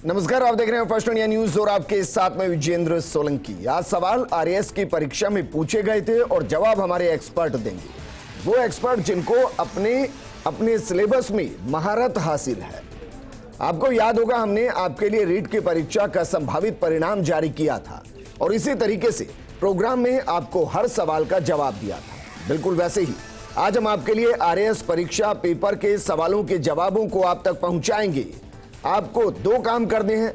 नमस्कार, आप देख रहे हैं फर्स्ट इंडिया न्यूज और आपके साथ में विजेंद्र सोलंकी। आज सवाल आरएएस की परीक्षा में पूछे गए थे और जवाब हमारे एक्सपर्ट देंगे। वो एक्सपर्ट जिनको अपने सिलेबस में महारत हासिल है। आपको याद होगा, हमने आपके लिए रीट की परीक्षा का संभावित परिणाम जारी किया था और इसी तरीके से प्रोग्राम में आपको हर सवाल का जवाब दिया था। बिल्कुल वैसे ही आज हम आपके लिए आरएएस परीक्षा पेपर के सवालों के जवाबों को आप तक पहुंचाएंगे। आपको दो काम करने हैं।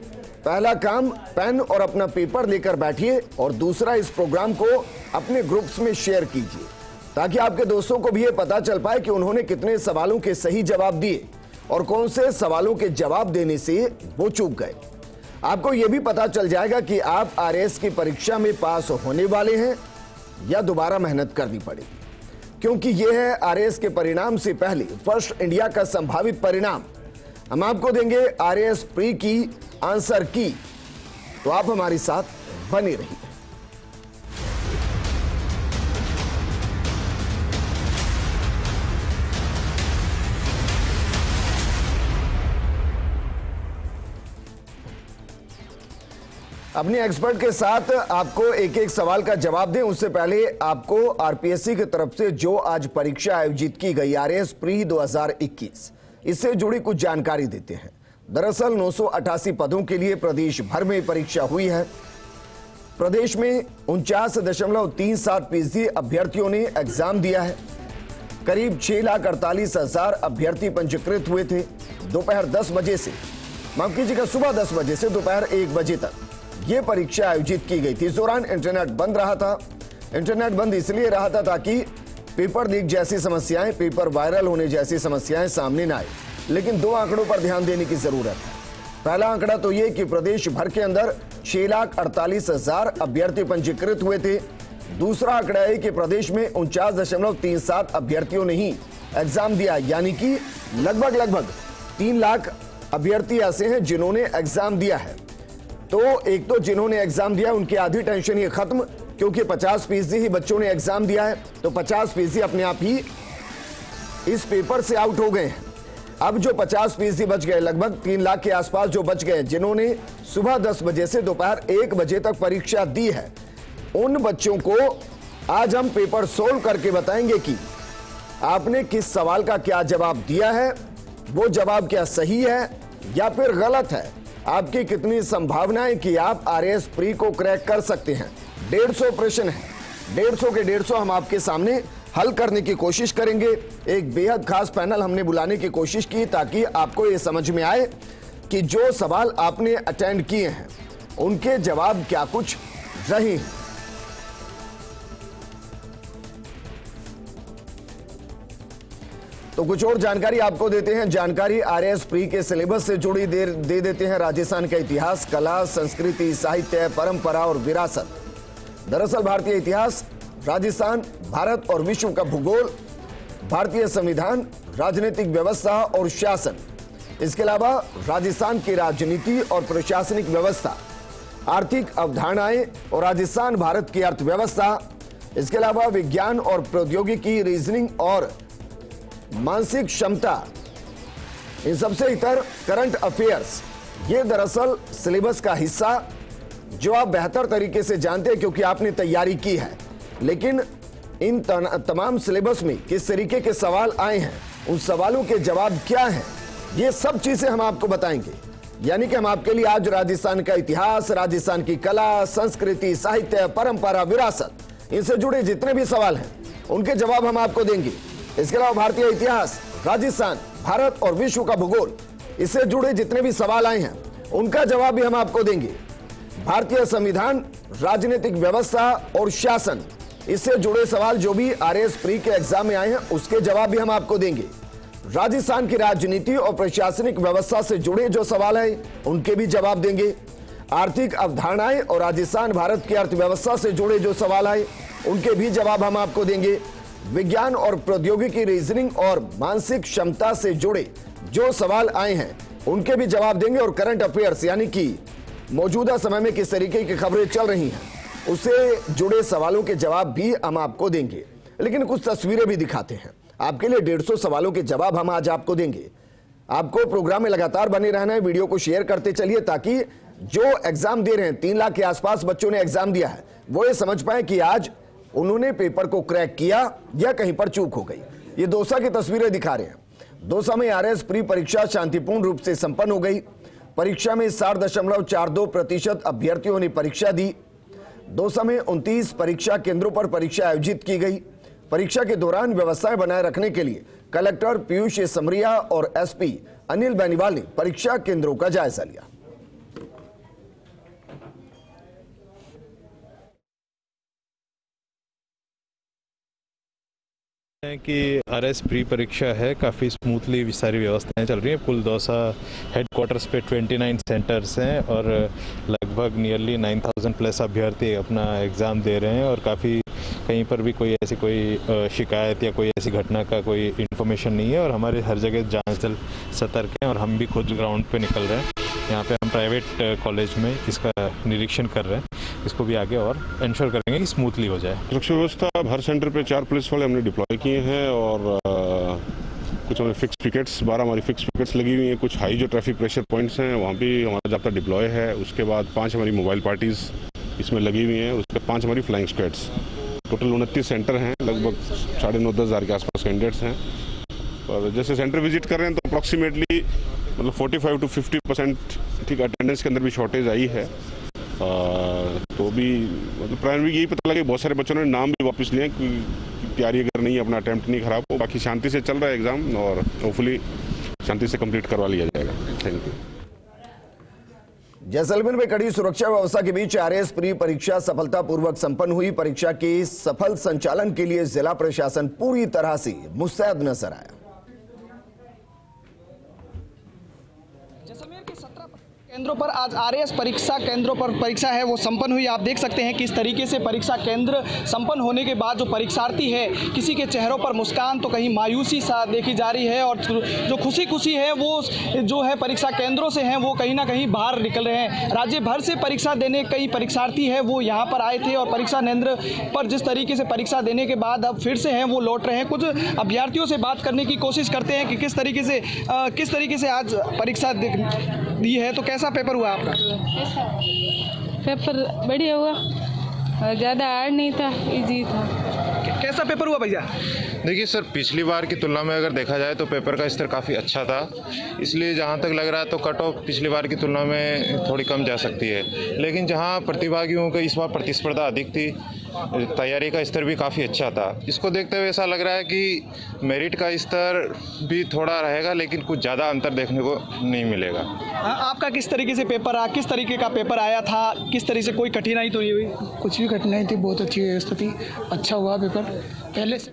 पहला काम, पेन और अपना पेपर लेकर बैठिए और दूसरा, इस प्रोग्राम को अपने ग्रुप्स में शेयर कीजिए ताकि आपके दोस्तों को भी ये पता चल पाए कि उन्होंने कितने सवालों के सही जवाब दिए और कौन से सवालों के जवाब देने से वो चूक गए। आपको यह भी पता चल जाएगा कि आप आरएएस की परीक्षा में पास होने वाले हैं या दोबारा मेहनत करनी पड़ेगी, क्योंकि यह है आरएएस के परिणाम से पहले फर्स्ट इंडिया का संभावित परिणाम। हम आपको देंगे आरएएस प्री की आंसर की, तो आप हमारे साथ बने रहिए। अपने एक्सपर्ट के साथ आपको एक एक सवाल का जवाब दें उससे पहले आपको आरपीएससी की तरफ से जो आज परीक्षा आयोजित की गई आरएएस प्री 2021, इससे जुड़ी कुछ जानकारी देते हैं। दरअसल 988 पदों के लिए प्रदेश भर में परीक्षा हुई है। प्रदेश में 49.37% अभ्यर्थियों ने एग्जाम दिया है। करीब 6,48,000 अभ्यर्थी पंजीकृत हुए थे। दोपहर 10 बजे से, माफ कीजिएगा, सुबह 10 बजे से दोपहर 1 बजे तक ये परीक्षा आयोजित की गई थी। इस दौरान इंटरनेट बंद रहा था। इंटरनेट बंद इसलिए रहा था ताकि पेपर लीक जैसी समस्याएं, पेपर वायरल होने जैसी समस्याएं सामने न आए। लेकिन दो आंकड़ों पर ध्यान देने की जरूरत है। पहला आंकड़ा तो ये कि प्रदेश भर के अंदर 6,48,000 अभ्यर्थी पंजीकृत हुए थे। दूसरा आंकड़ा है कि प्रदेश में 49.37 अभ्यर्थियों ने ही एग्जाम दिया, यानी कि लगभग 3 लाख अभ्यर्थी ऐसे हैं जिन्होंने एग्जाम दिया है। तो एक तो जिन्होंने एग्जाम दिया उनकी आधी टेंशन ये खत्म, क्योंकि 50% ही बच्चों ने एग्जाम दिया है, तो 50% अपने आप ही इस पेपर से आउट हो गए हैं। अब जो 50% बच गए, लगभग 3 लाख के आसपास जो बच गए, जिन्होंने सुबह 10 बजे से दोपहर 1 बजे तक परीक्षा दी है, उन बच्चों को आज हम पेपर सोल्व करके बताएंगे कि आपने किस सवाल का क्या जवाब दिया है, वो जवाब क्या सही है या फिर गलत है, आपकी कितनी संभावनाएं कि आप आरएएस प्री को क्रैक कर सकते हैं। 150 प्रश्न है, 150 के 150 हम आपके सामने हल करने की कोशिश करेंगे। एक बेहद खास पैनल हमने बुलाने की कोशिश की ताकि आपको ये समझ में आए कि जो सवाल आपने अटेंड किए हैं उनके जवाब क्या कुछ रहे हैं। तो कुछ और जानकारी आपको देते हैं। जानकारी आरएएस प्री के सिलेबस से जुड़ी दे देते हैं। राजस्थान का इतिहास, कला, संस्कृति, साहित्य, परंपरा और विरासत। दरअसल भारतीय इतिहास, राजस्थान, भारत और विश्व का भूगोल, भारतीय संविधान, राजनीतिक व्यवस्था और शासन, इसके अलावा राजस्थान की राजनीति और प्रशासनिक व्यवस्था, आर्थिक अवधारणाएं और राजस्थान भारत की अर्थव्यवस्था, इसके अलावा विज्ञान और प्रौद्योगिकी, रीजनिंग और मानसिक क्षमता, इन सबसे इतर करंट अफेयर्स, ये दरअसल सिलेबस का हिस्सा जो आप बेहतर तरीके से जानते हैं क्योंकि आपने तैयारी की है। लेकिन इन तमाम सिलेबस में किस तरीके के सवाल आए हैं, उन सवालों के जवाब क्या हैं, ये सब चीजें हम आपको बताएंगे। यानी कि हम आपके लिए आज राजस्थान का इतिहास, राजस्थान की कला, संस्कृति, साहित्य, परंपरा, विरासत, इनसे जुड़े जितने भी सवाल हैं उनके जवाब हम आपको देंगे। इसके अलावा भारतीय इतिहास, राजस्थान, भारत और विश्व का भूगोल, इससे जुड़े जितने भी सवाल आए हैं उनका जवाब भी हम आपको देंगे। भारतीय संविधान, राजनीतिक व्यवस्था और शासन, इससे जुड़े सवाल जो भी आरएएस प्री के एग्जाम में आए हैं उसके जवाब भी हम आपको देंगे। राजस्थान की राजनीति और प्रशासनिक व्यवस्था से जुड़े जो सवाल है उनके भी जवाब देंगे। आर्थिक अवधारणाएं और राजस्थान भारत की अर्थव्यवस्था से जुड़े जो सवाल है उनके भी जवाब हम आपको देंगे। विज्ञान और प्रौद्योगिकी, रीजनिंग और मानसिक क्षमता से जुड़े जो सवाल आए हैं उनके भी जवाब देंगे। और करंट अफेयर्स यानी कि मौजूदा समय में किस तरीके की खबरें चल रही हैं उससे जुड़े सवालों के जवाब भी हम आपको देंगे। लेकिन कुछ तस्वीरें भी दिखाते हैं आपके लिए। 150 सवालों के जवाब हम आज आपको देंगे। आपको प्रोग्राम में लगातार बने रहना है, वीडियो को शेयर करते चलिए ताकि जो एग्जाम दे रहे हैं, 3 लाख के आसपास बच्चों ने एग्जाम दिया है, वो ये समझ पाए कि आज उन्होंने पेपर को क्रैक किया या कहीं पर चूक हो गई। ये दौसा की तस्वीरें दिखा रहे हैं। दौसा में आरएस प्री परीक्षा शांतिपूर्ण रूप से संपन्न हो गई। परीक्षा में 60.42% अभ्यर्थियों ने परीक्षा दी। दौसा में 29 परीक्षा केंद्रों पर परीक्षा आयोजित की गई। परीक्षा के दौरान व्यवस्थाएं बनाए रखने के लिए कलेक्टर पीयूष समरिया और एसपी अनिल बेनीवाल ने परीक्षा केंद्रों का जायजा लिया। कि आरएस प्री परीक्षा है, काफ़ी स्मूथली सारी व्यवस्थाएं चल रही हैं। कुल दौसा हेडक्वार्टर्स पे 29 सेंटर्स हैं और लगभग नियरली 9000 प्लस अभ्यर्थी अपना एग्ज़ाम दे रहे हैं और काफ़ी कहीं पर भी कोई ऐसी कोई शिकायत या कोई ऐसी घटना का कोई इन्फॉर्मेशन नहीं है और हमारे हर जगह जांच दल सतर्क हैं और हम भी खुद ग्राउंड पे निकल रहे हैं। यहाँ पे हम प्राइवेट कॉलेज में इसका निरीक्षण कर रहे हैं, इसको भी आगे और इंश्योर करेंगे कि स्मूथली हो जाए। सुरक्षा व्यवस्था हर सेंटर पे 4 पुलिस वाले हमने डिप्लॉय किए हैं और कुछ हमारे फिक्स पिकेट्स 12 हमारी फिक्स पिकेट्स लगी हुई हैं। कुछ हाई जो ट्रैफिक प्रेशर पॉइंट्स हैं वहाँ भी हमारा जाब्ता डिप्लॉय है। उसके बाद 5 हमारी मोबाइल पार्टीज इसमें लगी हुई हैं। उसके 5 हमारी फ्लाइंग स्क्वाड्स। टोटल 29 सेंटर हैं, लगभग 9,500 10 हज़ार के आसपास कैंडिडेट्स हैं। और जैसे सेंटर विजिट कर रहे हैं तो अप्रॉक्सीमेटली मतलब 45 to 50% ठीक अटेंडेंस के अंदर भी शॉर्टेज आई है। तो भी मतलब प्राइमरी यही पता लगा कि बहुत सारे बच्चों ने नाम भी वापस लिए कि तैयारी अगर नहीं, अपना अटेम्प्ट नहीं खराब हो। बाकी शांति से चल रहा है एग्जाम और होपफुली शांति से कंप्लीट करवा लिया जाएगा। Thank you. जैसलमेर में कड़ी सुरक्षा व्यवस्था के बीच आरएस प्री परीक्षा सफलतापूर्वक संपन्न हुई। परीक्षा के सफल संचालन के लिए जिला प्रशासन पूरी तरह से मुस्तैद नजर आया। केंद्रों पर आज आरएस परीक्षा केंद्रों पर परीक्षा है वो संपन्न हुई। आप देख सकते हैं किस तरीके से परीक्षा केंद्र संपन्न होने के बाद जो परीक्षार्थी है, किसी के चेहरों पर मुस्कान तो कहीं मायूसी सा देखी जा रही है और जो खुशी है वो जो है परीक्षा केंद्रों से हैं वो कहीं ना कहीं बाहर निकल रहे हैं। राज्य भर से परीक्षा देने कई परीक्षार्थी है वो यहाँ पर आए थे और परीक्षा केंद्र पर जिस तरीके से परीक्षा देने के बाद अब फिर से हैं वो लौट रहे हैं। कुछ अभ्यर्थियों से बात करने की कोशिश करते हैं कि किस तरीके से आज परीक्षा दी है। तो कैसा पेपर हुआ आपका? पेपर बढ़िया हुआ, ज़्यादा हार्ड नहीं था, इजी था। कैसा पेपर हुआ भैया? देखिए सर, पिछली बार की तुलना में अगर देखा जाए तो पेपर का स्तर काफ़ी अच्छा था, इसलिए जहाँ तक लग रहा है तो कट ऑफ पिछली बार की तुलना में थोड़ी कम जा सकती है। लेकिन जहाँ प्रतिभागियों का इस बार प्रतिस्पर्धा अधिक थी, तैयारी का स्तर भी काफ़ी अच्छा था। इसको देखते हुए ऐसा लग रहा है कि मेरिट का स्तर भी थोड़ा रहेगा, लेकिन कुछ ज़्यादा अंतर देखने को नहीं मिलेगा। आपका किस तरीके से पेपर आया, किस तरीके का पेपर आया था, किस तरीके से कोई कठिनाई तो नहीं हुई? कुछ भी कठिनाई थी, बहुत अच्छी व्यवस्था थी, अच्छा हुआ पेपर पहले से।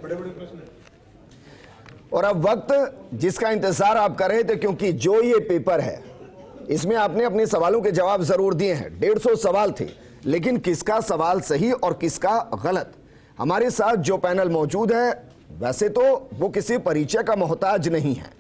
और अब वक्त जिसका इंतजार आप कर रहे थे, क्योंकि जो ये पेपर है इसमें आपने अपने सवालों के जवाब जरूर दिए हैं। 150 सवाल थे, लेकिन किसका सवाल सही और किसका गलत, हमारे साथ जो पैनल मौजूद है वैसे तो वो किसी परिचय का मोहताज नहीं है,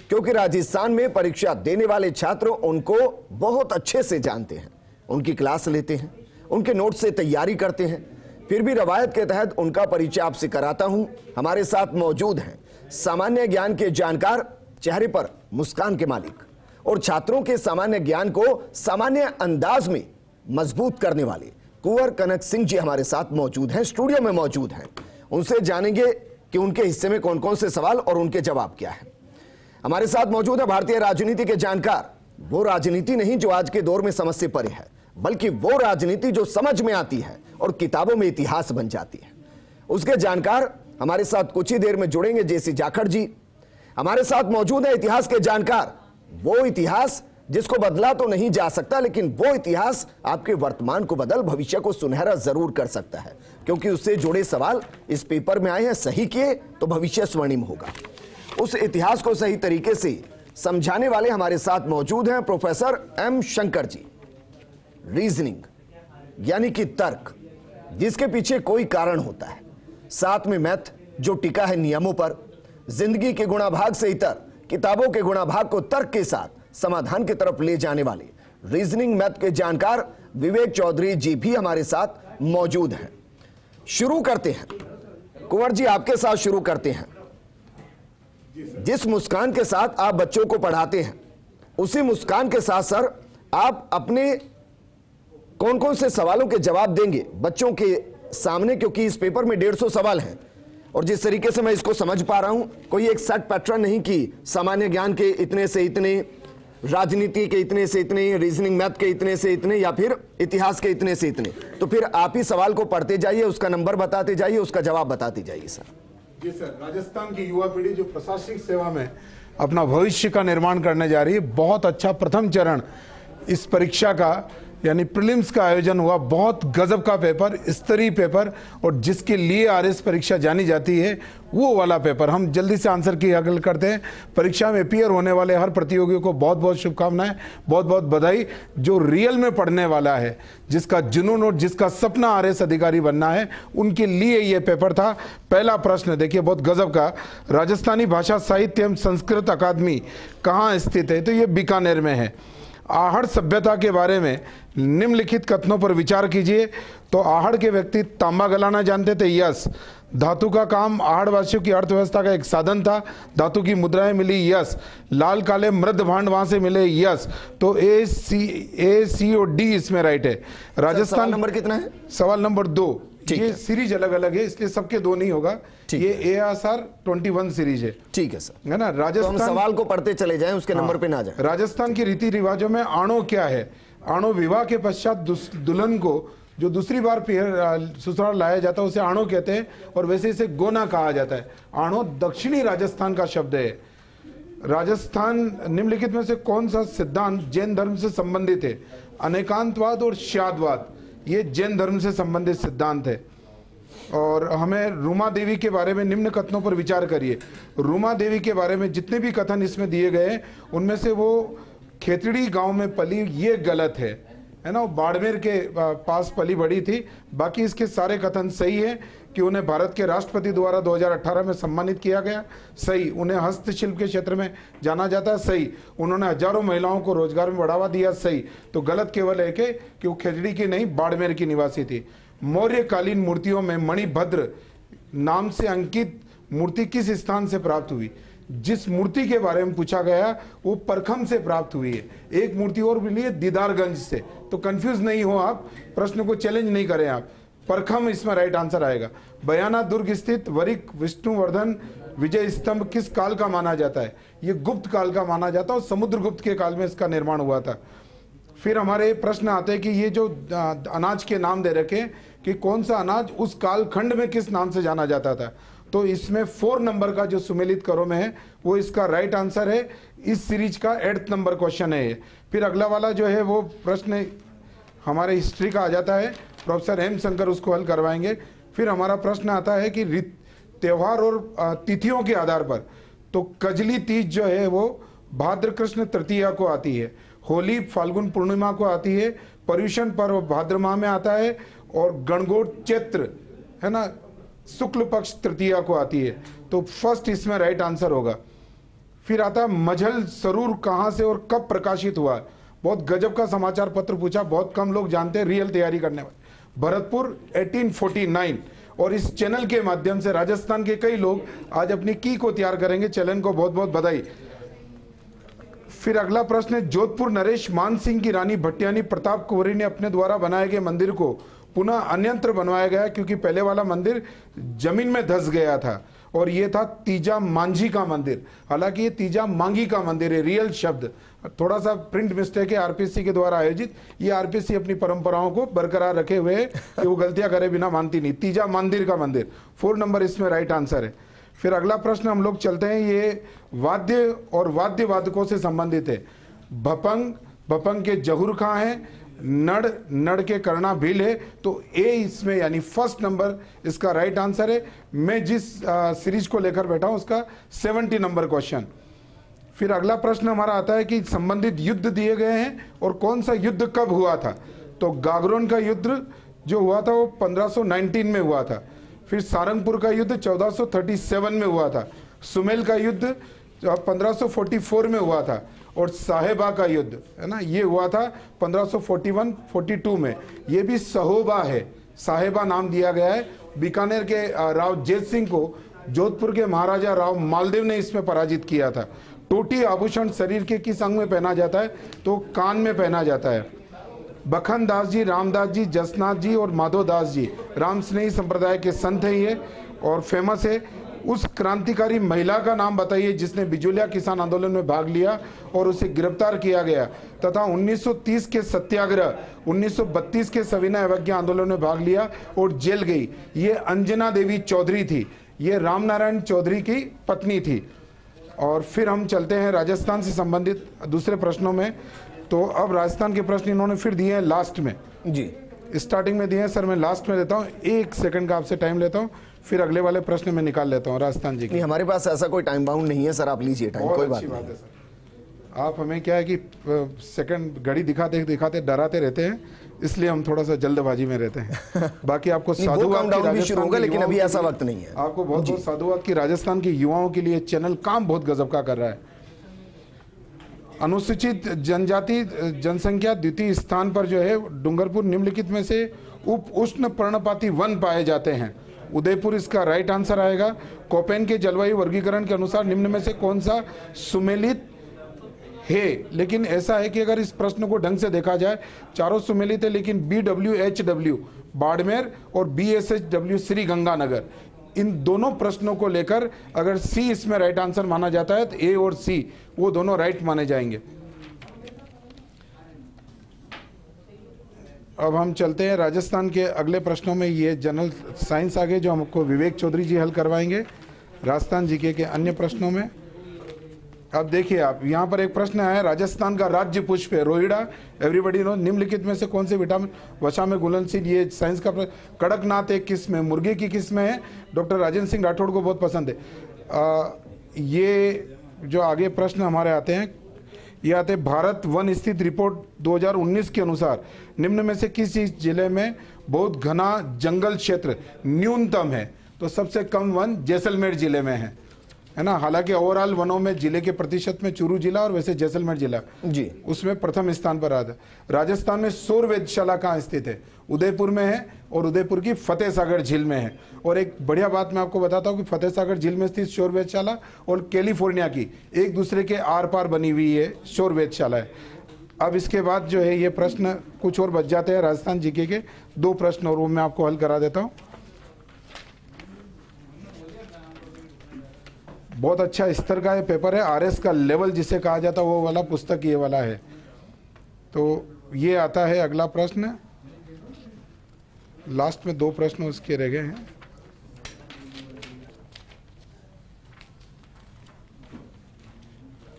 क्योंकि राजस्थान में परीक्षा देने वाले छात्र उनको बहुत अच्छे से जानते हैं, उनकी क्लास लेते हैं, उनके नोट से तैयारी करते हैं। फिर भी रवायत के तहत उनका परिचय आपसे कराता हूं। हमारे साथ मौजूद हैं सामान्य ज्ञान के जानकार, चेहरे पर मुस्कान के मालिक और छात्रों के सामान्य ज्ञान को सामान्य अंदाज में मजबूत करने वाले कुंवर कनक सिंह जी हमारे साथ मौजूद हैं, स्टूडियो में मौजूद हैं। उनसे जानेंगे कि उनके हिस्से में कौन कौन से सवाल और उनके जवाब क्या है। हमारे साथ मौजूद है भारतीय राजनीति के जानकार, वो राजनीति नहीं जो आज के दौर में समझ से परे है, बल्कि वो राजनीति जो समझ में आती है और किताबों में इतिहास बन जाती है। उसके जानकार हमारे साथ कुछ ही देर में जुड़ेंगे। जेसी जाखड़ जी हमारे साथ मौजूद है, इतिहास के जानकार, वो इतिहास जिसको बदला तो नहीं जा सकता, लेकिन वो इतिहास आपके वर्तमान को बदल भविष्य को सुनहरा जरूर कर सकता है, क्योंकि उससे जुड़े सवाल इस पेपर में आए हैं। सही किए तो भविष्य स्वर्णिम होगा। उस इतिहास को सही तरीके से समझाने वाले हमारे साथ मौजूद हैं professor M Shankar ji. Reasoning यानी कि तर्क, जिसके पीछे कोई कारण होता है, साथ में मैथ जो टिका है नियमों पर, जिंदगी के गुणाभाग से इतर किताबों के गुणाभाग को तर्क के साथ समाधान की तरफ ले जाने वाले रीजनिंग मैथ के जानकार विवेक चौधरी जी भी हमारे साथ मौजूद हैं। शुरू करते हैं, कुंवर जी आपके साथ शुरू करते हैं। जिस मुस्कान के साथ आप बच्चों को पढ़ाते हैं, उसी मुस्कान के साथ सर आप अपने कौन कौन से सवालों के जवाब देंगे बच्चों के सामने, क्योंकि इस पेपर में 150 सवाल हैं और जिस तरीके से मैं इसको समझ पा रहा हूं, कोई एक सेट पैटर्न नहीं कि सामान्य ज्ञान के इतने से इतने, राजनीति के इतने से इतने, रीजनिंग मैथ के इतने से इतने, या फिर इतिहास के इतने से इतने। तो फिर आप ही सवाल को पढ़ते जाइए, उसका नंबर बताते जाइए, उसका जवाब बताते जाइए सर। जी सर, राजस्थान की युवा पीढ़ी जो प्रशासनिक सेवा में अपना भविष्य का निर्माण करने जा रही है, बहुत अच्छा प्रथम चरण इस परीक्षा का यानी प्रीलिम्स का आयोजन हुआ। बहुत गजब का पेपर, स्तरीय पेपर, और जिसके लिए आरएस परीक्षा जानी जाती है वो वाला पेपर। हम जल्दी से आंसर की हल करते हैं। परीक्षा में अपीयर होने वाले हर प्रतियोगियों को बहुत बहुत शुभकामनाएं, बहुत बहुत बधाई। जो रियल में पढ़ने वाला है, जिसका जुनून और जिसका सपना आरएस अधिकारी बनना है, उनके लिए ये पेपर था। पहला प्रश्न देखिए, बहुत गजब का। राजस्थानी भाषा साहित्य एवं संस्कृत अकादमी कहाँ स्थित है? तो ये बीकानेर में है। आहड़ सभ्यता के बारे में निम्नलिखित कथनों पर विचार कीजिए। तो आहड़ के व्यक्ति तांबा गलाना जानते थे, यस। धातु का काम आहड़ वासियों की अर्थव्यवस्था का एक साधन था, धातु की मुद्राएं मिली, यस। लाल काले मृद भांड वहां से मिले, यस। तो ए सी और डी इसमें राइट है। राजस्थान नंबर कितना है? सवाल नंबर 2। ये सीरीज अलग अलग है, इसलिए सबके 2 नहीं होगा। ये ASR 21 सीरीज है। ठीक है सर, है ना। राजस्थान, तो हम सवाल को पढ़ते चले जाएं, उसके नंबर पे ना जाएं। राजस्थान की रीति रिवाजों में आणो क्या है? आणो विवाह के पश्चात दुल्हन को जो दूसरी बार ससुराल लाया जाता है उसे आणो कहते हैं, और वैसे इसे गोना कहा जाता है। आणो दक्षिणी राजस्थान का शब्द है। राजस्थान निम्नलिखित में से कौन सा सिद्धांत जैन धर्म से संबंधित है? अनेकांतवाद और श्यादवाद, ये जैन धर्म से संबंधित सिद्धांत है। और हमें रूमा देवी के बारे में निम्न कथनों पर विचार करिए। रूमा देवी के बारे में जितने भी कथन इसमें दिए गए उनमें से वो खेतड़ी गांव में पली, ये गलत है ना। वो बाड़मेर के पास पली बड़ी थी। बाकी इसके सारे कथन सही है कि उन्हें भारत के राष्ट्रपति द्वारा 2018 में सम्मानित किया गया, सही। उन्हें हस्तशिल्प के क्षेत्र में जाना जाता है, सही। उन्होंने हजारों महिलाओं को रोजगार में बढ़ावा दिया, सही। तो गलत केवल है कि वो खेजड़ी की नहीं, बाड़मेर की निवासी थी। मौर्यकालीन मूर्तियों में मणिभद्र नाम से अंकित मूर्ति किस स्थान से प्राप्त हुई? जिस मूर्ति के बारे में पूछा गया वो परखम से प्राप्त हुई है। एक मूर्ति और मिली है दीदारगंज से। तो कंफ्यूज नहीं हो आप, प्रश्न को चैलेंज नहीं करें आप। परखम इसमें राइट आंसर आएगा। बयाना दुर्ग स्थित वरिक विष्णुवर्धन विजय स्तंभ किस काल का माना जाता है? ये गुप्त काल का माना जाता है और समुद्रगुप्त के काल में इसका निर्माण हुआ था। फिर हमारे प्रश्न आते हैं कि ये जो अनाज के नाम दे रखे कि कौन सा अनाज उस कालखंड में किस नाम से जाना जाता था। तो इसमें 4 नंबर का जो सुमेलित करो में है वो इसका राइट आंसर है। इस सीरीज का 8th नंबर क्वेश्चन है ये। फिर अगला वाला जो है वो प्रश्न हमारे हिस्ट्री का आ जाता है, प्रोफेसर एम शंकर उसको हल करवाएंगे। फिर हमारा प्रश्न आता है कि त्योहार और तिथियों के आधार पर, तो कजली तीज जो है वो भाद्र कृष्ण तृतीया को आती है, होली फाल्गुन पूर्णिमा को आती है, पर्युषण पर्व भाद्र माह में आता है, और गणगौर चैत्र है ना शुक्ल पक्ष तृतीया को आती है। तो फर्स्ट इसमें राइट आंसर होगा। फिर आता है मझल सरूर कहाँ से और कब प्रकाशित हुआ? बहुत गजब का समाचार पत्र पूछा, बहुत कम लोग जानते हैं, रियल तैयारी करने वाले। भरतपुर 1849। और इस चैनल के माध्यम से राजस्थान के कई लोग आज अपनी की को तैयार करेंगे। चैनल को बहुत बहुत बधाई। फिर अगला प्रश्न है, जोधपुर नरेश मान सिंह की रानी भट्टियानी प्रताप कुंवरी ने अपने द्वारा बनाए गए मंदिर को पुनः अन्यंत्र बनवाया गया, क्योंकि पहले वाला मंदिर जमीन में धंस गया था और ये था तीजा मांझी का मंदिर। हालांकि ये तीजा मांगी का मंदिर है, रियल शब्द थोड़ा सा प्रिंट मिस्टेक है आरपीसी के द्वारा आयोजित। ये आरपीसी अपनी परंपराओं को बरकरार रखे हुए कि वो गलतियां करे बिना मानती नहीं। तीजा मंदिर का मंदिर 4 नंबर इसमें राइट आंसर है। फिर अगला प्रश्न हम लोग चलते हैं, ये वाद्य और वाद्य वादकों से संबंधित है। भपंग, भपंग के जहुर कहाँ है? नड़, नड़ के कर्णा भील है। तो ए इसमें यानी फर्स्ट नंबर इसका राइट आंसर है। मैं जिस सीरीज को लेकर बैठा हूं उसका 70 नंबर क्वेश्चन। फिर अगला प्रश्न हमारा आता है कि संबंधित युद्ध दिए गए हैं और कौन सा युद्ध कब हुआ था? तो गागरोन का युद्ध जो हुआ था वो 1519 में हुआ था। फिर सारंगपुर का युद्ध 1437 में हुआ था। सुमेल का युद्ध 1544 में हुआ था। और साहेबा का युद्ध है ना ये हुआ था 1541-42 में। ये भी सहोबा है, साहेबा नाम दिया गया है। बीकानेर के राव जेत सिंह को जोधपुर के महाराजा राव मालदेव ने इसमें पराजित किया था। टोटी आभूषण शरीर के किस अंग में पहना जाता है? तो कान में पहना जाता है। बखन दास जी, रामदास जी, जसनाथ जी और माधव दास जी राम स्नेही संप्रदाय के संत है ये और फेमस है। उस क्रांतिकारी महिला का नाम बताइए जिसने बिजोलिया किसान आंदोलन में भाग लिया और उसे गिरफ्तार किया गया तथा 1930 के सत्याग्रह, 1932 के सविनय अवज्ञा आंदोलन में भाग लिया और जेल गई। ये अंजना देवी चौधरी थी, ये रामनारायण चौधरी की पत्नी थी। और फिर हम चलते हैं राजस्थान से संबंधित दूसरे प्रश्नों में। तो अब राजस्थान के प्रश्न इन्होंने फिर दिए हैं लास्ट में जी, स्टार्टिंग में दिए हैं सर, मैं लास्ट में देता हूँ, 1 सेकंड का आपसे टाइम लेता हूँ, फिर अगले वाले प्रश्न में निकाल लेता हूँ राजस्थान जी की। नहीं, हमारे पास ऐसा कोई टाइम बाउंड नहीं है सर, आप लीजिए टाइम, कोई बात नहीं है सर। आप हमें क्या है कि सेकंड घड़ी दिखाते दिखाते डराते रहते हैं, इसलिए हम थोड़ा सा जल्दबाजी में रहते हैं। बाकी आपको साधुवाद भी शुरू होगा, लेकिन अभी ऐसा वक्त नहीं है। आपको बहुत बहुत साधुवाद की राजस्थान के युवाओं के लिए चैनल काम बहुत गजब का कर रहा है। अनुसूचित जनजाति जनसंख्या द्वितीय स्थान पर जो है डूंगरपुर निम्नलिखित में से उप उष्ण पर्णपाती वन पाए जाते हैं। उदयपुर इसका राइट आंसर आएगा। कोपेन के जलवायु वर्गीकरण के अनुसार निम्न में से कौन सा सुमेलित है? लेकिन ऐसा है कि अगर इस प्रश्न को ढंग से देखा जाए, चारों सुमेलित है, लेकिन BWHW बाड़मेर और BSHW श्री गंगानगर, इन दोनों प्रश्नों को लेकर अगर सी इसमें राइट आंसर माना जाता है तो ए और सी वो दोनों राइट माने जाएंगे। अब हम चलते हैं राजस्थान के अगले प्रश्नों में। ये जनरल साइंस आगे जो हमको विवेक चौधरी जी हल करवाएंगे राजस्थान जीके के अन्य प्रश्नों में। अब देखिए आप, यहाँ पर एक प्रश्न आया है, राजस्थान का राज्य पुष्प है रोहिड़ा, एवरीबॉडी नो, निम्नलिखित में से कौन से विटामिन वसा में घुलनशील? ये साइंस का प्रश्न। कड़कनाथ एक किस्म है, मुर्गे की किस्म है, डॉक्टर राजेंद्र सिंह राठौड़ को बहुत पसंद है। ये जो आगे प्रश्न हमारे आते हैं, ये आते हैं भारत वन स्थित रिपोर्ट 2019 के अनुसार निम्न में से किस जिले में बहुत घना जंगल क्षेत्र न्यूनतम है? तो सबसे कम वन जैसलमेर जिले में है ना। हालांकि ओवरऑल वनों में जिले के प्रतिशत में चूरू जिला और वैसे जैसलमेर जिला जी उसमें प्रथम स्थान पर आता है। राजस्थान में सौर वेधशाला कहाँ स्थित है? उदयपुर में है और उदयपुर की फतेह सागर झील में है। और एक बढ़िया बात मैं आपको बताता हूँ कि फतेह सागर झील में स्थित सौर वेधशाला और कैलिफोर्निया की एक दूसरे के आर पार बनी हुई ये सौर वेधशाला है। अब इसके बाद जो है ये प्रश्न कुछ और बच जाते हैं राजस्थान जीके के 2 प्रश्न, और वो मैं आपको हल करा देता हूँ। बहुत अच्छा स्तर का ये पेपर है, RS का लेवल जिसे कहा जाता है वो वाला पुस्तक ये वाला है। तो ये आता है अगला प्रश्न, लास्ट में 2 प्रश्न उसके रह गए हैं।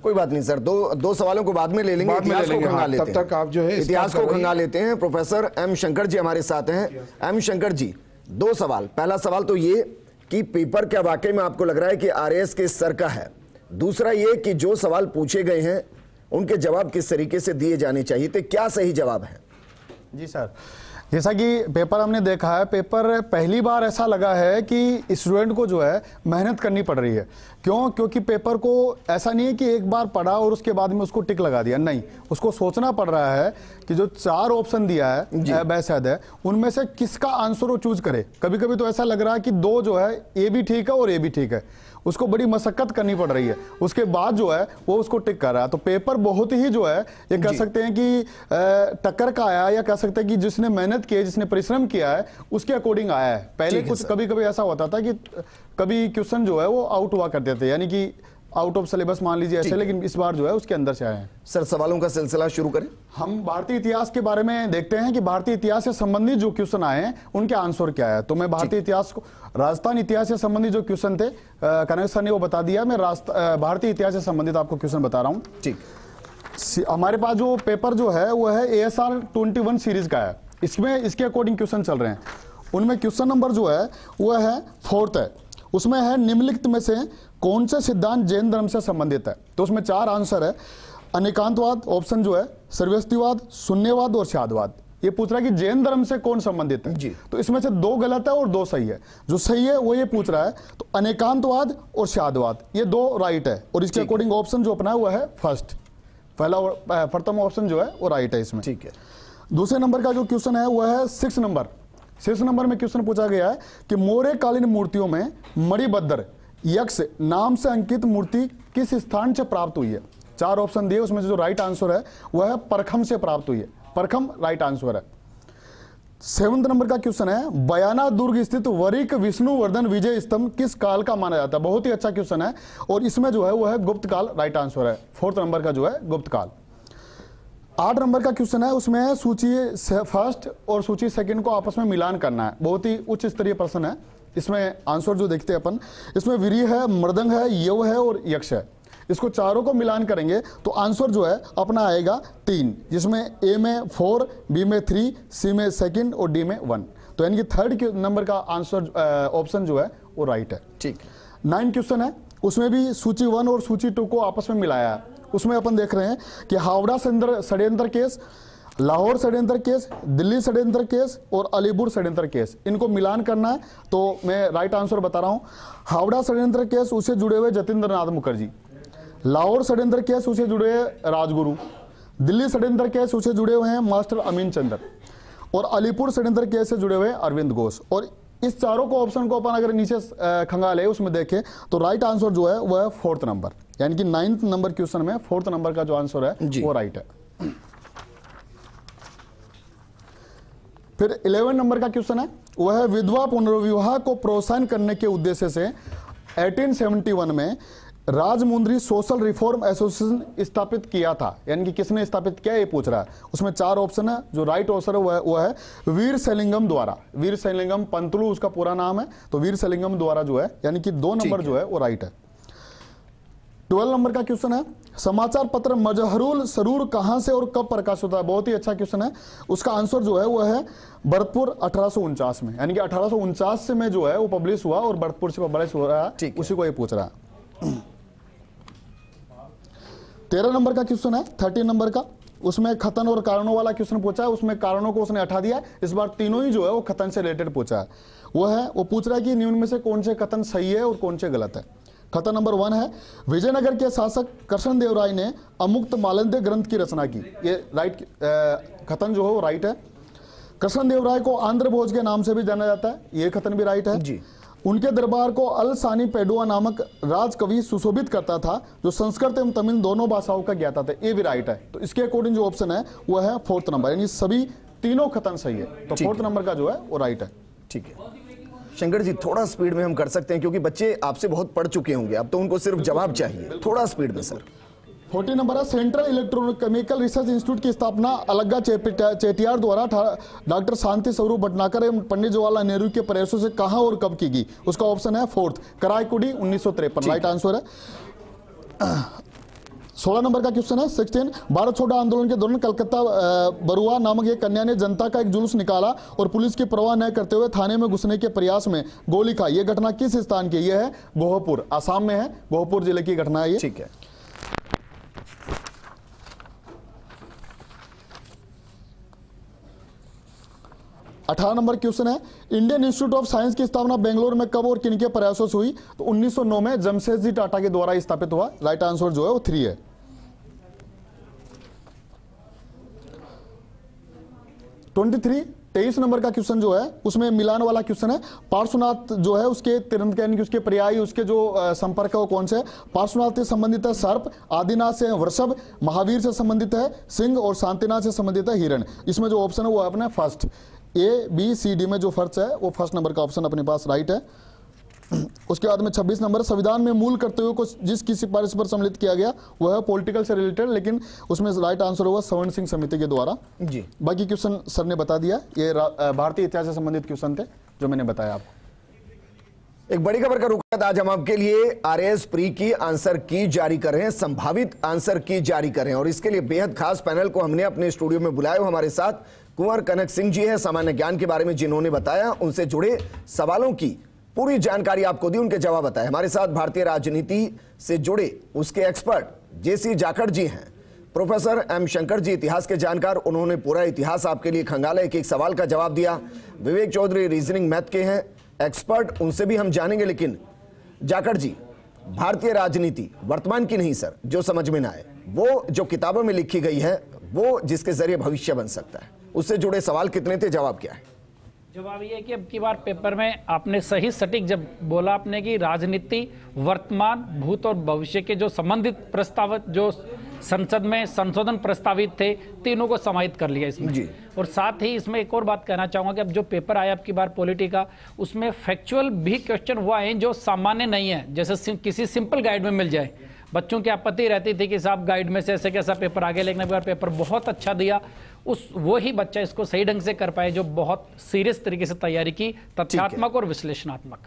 कोई बात नहीं सर, दो सवालों को बाद में ले लेंगे, इतिहास को खंगा लेते हैं। तब तक आप जो है इतिहास को खंगा लेते हैं। प्रोफेसर M शंकर जी हमारे साथ हैं। M शंकर जी, 2 सवाल। पहला सवाल तो ये कि पेपर क्या वाकई में आपको लग रहा है कि RAS के स्तर का है? दूसरा ये कि जो सवाल पूछे गए हैं उनके जवाब किस तरीके से दिए जाने चाहिए थे, क्या सही जवाब है? जी सर, जैसा कि पेपर हमने देखा है, पेपर पहली बार ऐसा लगा है कि स्टूडेंट को जो है मेहनत करनी पड़ रही है। क्यों? क्योंकि पेपर को ऐसा नहीं है कि एक बार पढ़ा और उसके बाद में उसको टिक लगा दिया, नहीं, उसको सोचना पड़ रहा है कि जो 4 ऑप्शन दिया है बैशायद है, उनमें से किसका आंसर वो चूज करे। कभी कभी तो ऐसा लग रहा है कि 2 जो है ए भी ठीक है और ए भी ठीक है, उसको बड़ी मशक्कत करनी पड़ रही है, उसके बाद जो है वो उसको टिक कर रहा है। तो पेपर बहुत ही जो है ये कह सकते हैं कि टक्कर का आया, या कह सकते हैं कि जिसने मेहनत की है, जिसने परिश्रम किया है उसके अकॉर्डिंग आया है। पहले कुछ कभी कभी ऐसा होता था कि कभी क्वेश्चन जो है वो आउट हुआ करते थे, यानी कि आउट ऑफ सिलेबस मान लीजिए ऐसे, लेकिन इस बार जो है उसके अंदर से आए हैं। सर सवालों का सिलसिला शुरू करें। हम भारतीय इतिहास के बारे में देखते हैं कि भारतीय इतिहास से संबंधित जो क्वेश्चन आए हैं उनके आंसर क्या है। तो मैं भारतीय इतिहास को, राजस्थान इतिहास से संबंधित जो क्वेश्चन थे कनक सर ने वो बता दिया, मैं भारतीय इतिहास से संबंधित आपको क्वेश्चन बता रहा हूँ। ठीक, हमारे पास जो पेपर जो है वो है ASR 21 सीरीज का है, इसमें इसके अकॉर्डिंग क्वेश्चन चल रहे हैं। उनमें क्वेश्चन नंबर जो है वह है 4th है, उसमें है निम्नलिखित में से कौन से सिद्धांत जैन धर्म से संबंधित है? तो उसमें 4 आंसर है। अनेकांतवाद ऑप्शन जो है, सर्वस्तिवाद, शून्यवाद और शादवाद। ये पूछ रहा है कि जैन धर्म से कौन संबंधित है जी। तो इसमें से 2 गलत है और 2 सही है। जो सही है वो ये पूछ रहा है, तो अनेकांतवाद और शादवाद ये 2 राइट है, और इसके अकॉर्डिंग ऑप्शन जो अपना है वो है फर्स्ट, प्रथम ऑप्शन जो है वो राइट है इसमें। ठीक है। दूसरे नंबर का जो क्वेश्चन है वो है 6 नंबर, शीर्ष नंबर में क्वेश्चन पूछा गया है कि मौर्यकालीन मूर्तियों में मणिभद्र यक्ष नाम से अंकित मूर्ति किस स्थान से प्राप्त हुई है? 4 ऑप्शन दिए, उसमें जो राइट आंसर है वह है परखम से प्राप्त हुई है। परखम राइट आंसर है। 7 नंबर का क्वेश्चन है बयाना दुर्ग स्थित वरिक विष्णुवर्धन विजय स्तंभ किस काल का माना जाता है? बहुत ही अच्छा क्वेश्चन है और इसमें जो है वह है गुप्त काल राइट आंसर है। 4th नंबर का जो है गुप्त काल। 8 नंबर का क्वेश्चन है, उसमें सूची फर्स्ट और सूची सेकंड को आपस में मिलान करना है। बहुत ही उच्च स्तरीय प्रश्न है। इसमें आंसर जो देखते हैं अपन, इसमें वीरी है, मृदंग है, यव है और यक्ष है। इसको चारों को मिलान करेंगे तो आंसर जो है अपना आएगा 3, जिसमें ए में 4, बी में 3, सी में 2 और डी में 1। तो यानी कि 3rd नंबर का आंसर ऑप्शन जो है वो राइट है। ठीक। 9 क्वेश्चन है, उसमें भी सूची 1 और सूची 2 को आपस में मिलाया है। उसमें अपन देख रहे हैं कि हावड़ा षड्यंत्र केस, लाहौर षड्यंत्र केस, दिल्ली षड्यंत्र केस और अलीपुर षड्यंत्र केस, इनको मिलान करना है। तो मैं राइट आंसर बता रहा हूं। हावड़ा षड्यंत्र केस उसे जुड़े हुए जतेंद्र नाथ मुखर्जी, लाहौर षड्यंत्र केस उसे जुड़े राजगुरु, दिल्ली षड्यंत्र केस उसे जुड़े हुए हैं मास्टर अमीन चंद्र और अलीपुर षड्यंत्र केस से जुड़े हुए अरविंद घोष। और इस चारों को ऑप्शन को अपन अगर नीचे खंगाले उसमें देखें तो राइट आंसर जो है वह है 4th नंबर, यानी कि 9th नंबर क्वेश्चन में 4th नंबर का जो आंसर है वो राइट है। फिर 11 नंबर का क्वेश्चन है, वह है विधवा पुनर्विवाह को प्रोत्साहन करने के उद्देश्य से 1871 में राजमुंद्री सोशल रिफॉर्म एसोसिएशन स्थापित किया था। यानी कि किसने स्थापित किया ये पूछ रहा है। उसमें 4 ऑप्शन है। जो राइट आंसर है वह है वीर सेलिंगम द्वारा। वीर सेलिंगम पंतलू उसका पूरा नाम है, तो वीर सेलिंगम द्वारा जो है, यानी कि 2 नंबर जो है वो राइट है। 12 नंबर का क्वेश्चन है, समाचार पत्र मजहरुल सरूर कहां से और कब प्रकाशित होता है? बहुत ही अच्छा क्वेश्चन है। उसका आंसर जो है वह है भरतपुर 1849 में, यानी कि 1849 से में जो है वो पब्लिश हुआ और भरतपुर से पब्लिश हो रहा है, उसी को ये पूछ रहा है। 13 नंबर का क्वेश्चन है, 13 नंबर का, उसमें खतन और कारणों वाला क्वेश्चन पूछा है। उसमें कारणों को उसने हटा दिया, इस बार तीनों ही जो है वो खतन से रिलेटेड पूछा है। वो पूछ रहा है कि निम्न में से कौन से कथन सही है और कौन से गलत है। कथन नंबर 1 है, विजयनगर के शासक कृष्णदेव राय ने अमुक्त मालंदे ग्रंथ की रचना की। ये राइट कथन जो है वो राइट है। कृष्णदेव राय को आंध्र भोज के नाम से भी जाना जाता है, ये कथन भी राइट है जी। उनके दरबार को अलसानी पेडुआ नामक राजकवि सुशोभित करता था, जो संस्कृत एवं तमिल दोनों भाषाओं का ज्ञाता था, ये भी राइट है। तो इसके अकॉर्डिंग जो ऑप्शन है वो है 4th नंबर, यानी सभी तीनों कथन सही है। तो 4th नंबर का जो है वो राइट है। ठीक है शंकर जी, थोड़ा स्पीड में हम कर सकते हैं क्योंकि बच्चे आपसे बहुत पढ़ चुके होंगे, अब तो उनको सिर्फ जवाब चाहिए, थोड़ा स्पीड में सर। 40 नंबर है, सेंट्रल इलेक्ट्रोकेमिकल रिसर्च इंस्टीट्यूट की स्थापना अलग्गा चेटियार द्वारा डॉक्टर शांति स्वरूप भटनागर एवं पंडित जवाहरलाल नेहरू के प्रयासों से कहां और कब की गई? उसका ऑप्शन है 4th, कराईकुडी 1953 राइट आंसर है। 16 नंबर का क्वेश्चन है, 16, भारत छोड़ो आंदोलन के दौरान कलकत्ता बरुआ नामक एक कन्या ने जनता का एक जुलूस निकाला और पुलिस की परवाह न करते हुए थाने में घुसने के प्रयास में गोली खाई। यह घटना किस स्थान की? यह है गोहपुर, असम में है, गोहपुर जिले की घटना है ये। ठीक है। 18 नंबर क्वेश्चन है, इंडियन इंस्टीट्यूट ऑफ साइंस की स्थापना बेंगलोर में कब और किनके प्रयासों से हुई? तो 1909 में जमशेदजी टाटा के द्वारा स्थापित हुआ। राइट आंसर जो है वो 3 है। 23 नंबर का क्वेश्चन जो है उसमें मिलान वाला क्वेश्चन है। पार्श्वनाथ जो है उसके तिरंत यानी कि उसके पर्यायी उसके जो संपर्क है वो कौन से है? पार्श्वनाथ से संबंधित है सर्प, आदिनाथ से वृषभ, महावीर से संबंधित है सिंह और शांतिनाथ से संबंधित है हिरण। इसमें जो ऑप्शन है वो अपने first, A B C D में जो फर्स्ट है वो 1st नंबर का ऑप्शन अपने पास राइट है। उसके बाद में 26 नंबर, संविधान में मूल कर्तव्यों को जिस किसी सिफारिश पर सम्मिलित किया गया वह है पॉलिटिकल से रिलेटेड, लेकिन उसमें राइट आंसर हुआ सवर्ण सिंह समिति के द्वारा जी। बाकी क्वेश्चन सर ने बता दिया, ये भारतीय इतिहास से संबंधित क्वेश्चन थे जो मैंने बताया आपको। एक बड़ी खबर का रुख आज हम आपके लिए आरएएस प्री की आंसर की जारी कर रहे हैं, संभावित आंसर की जारी कर रहे हैं और इसके लिए बेहद खास पैनल को हमने अपने स्टूडियो में बुलाया। हमारे साथ कुंवर कनक सिंह जी है, सामान्य ज्ञान के बारे में जिन्होंने बताया, उनसे जुड़े सवालों की पूरी जानकारी आपको दी, उनके जवाब बताए। हमारे साथ भारतीय राजनीति से जुड़े उसके एक्सपर्ट जेसी जाखड़ जी हैं, प्रोफेसर एम शंकर जी इतिहास के जानकार, उन्होंने पूरा इतिहास आपके लिए खंगाला, एक एक सवाल का जवाब दिया। विवेक चौधरी रीजनिंग मैथ के हैं एक्सपर्ट, उनसे भी हम जानेंगे। लेकिन जाखड़ जी, भारतीय राजनीति वर्तमान की नहीं सर, जो समझ में ना आए वो जो किताबों में लिखी गई है वो जिसके जरिए भविष्य बन सकता है, उससे जुड़े सवाल कितने थे, जवाब क्या है? जवाब ये है कि अब की बार पेपर में आपने सही सटीक जब बोला आपने कि राजनीति, वर्तमान, भूत और भविष्य के जो संबंधित प्रस्तावित जो संसद में संशोधन प्रस्तावित थे, तीनों को समाहित कर लिया इसमें जी। और साथ ही इसमें एक और बात कहना चाहूंगा कि अब जो पेपर आया अब की बार पॉलिटी का, उसमें फैक्चुअल भी क्वेश्चन हुआ है जो सामान्य नहीं है, जैसे किसी सिंपल गाइड में मिल जाए। बच्चों की आपत्ति रहती थी कि साहब गाइड में से ऐसे कैसा पेपर आ गया, लेकिन अगर पेपर बहुत अच्छा दिया, उस वो ही बच्चा इसको सही ढंग से कर पाए जो बहुत सीरियस तरीके से तैयारी की, तथ्यात्मक और विश्लेषणात्मक।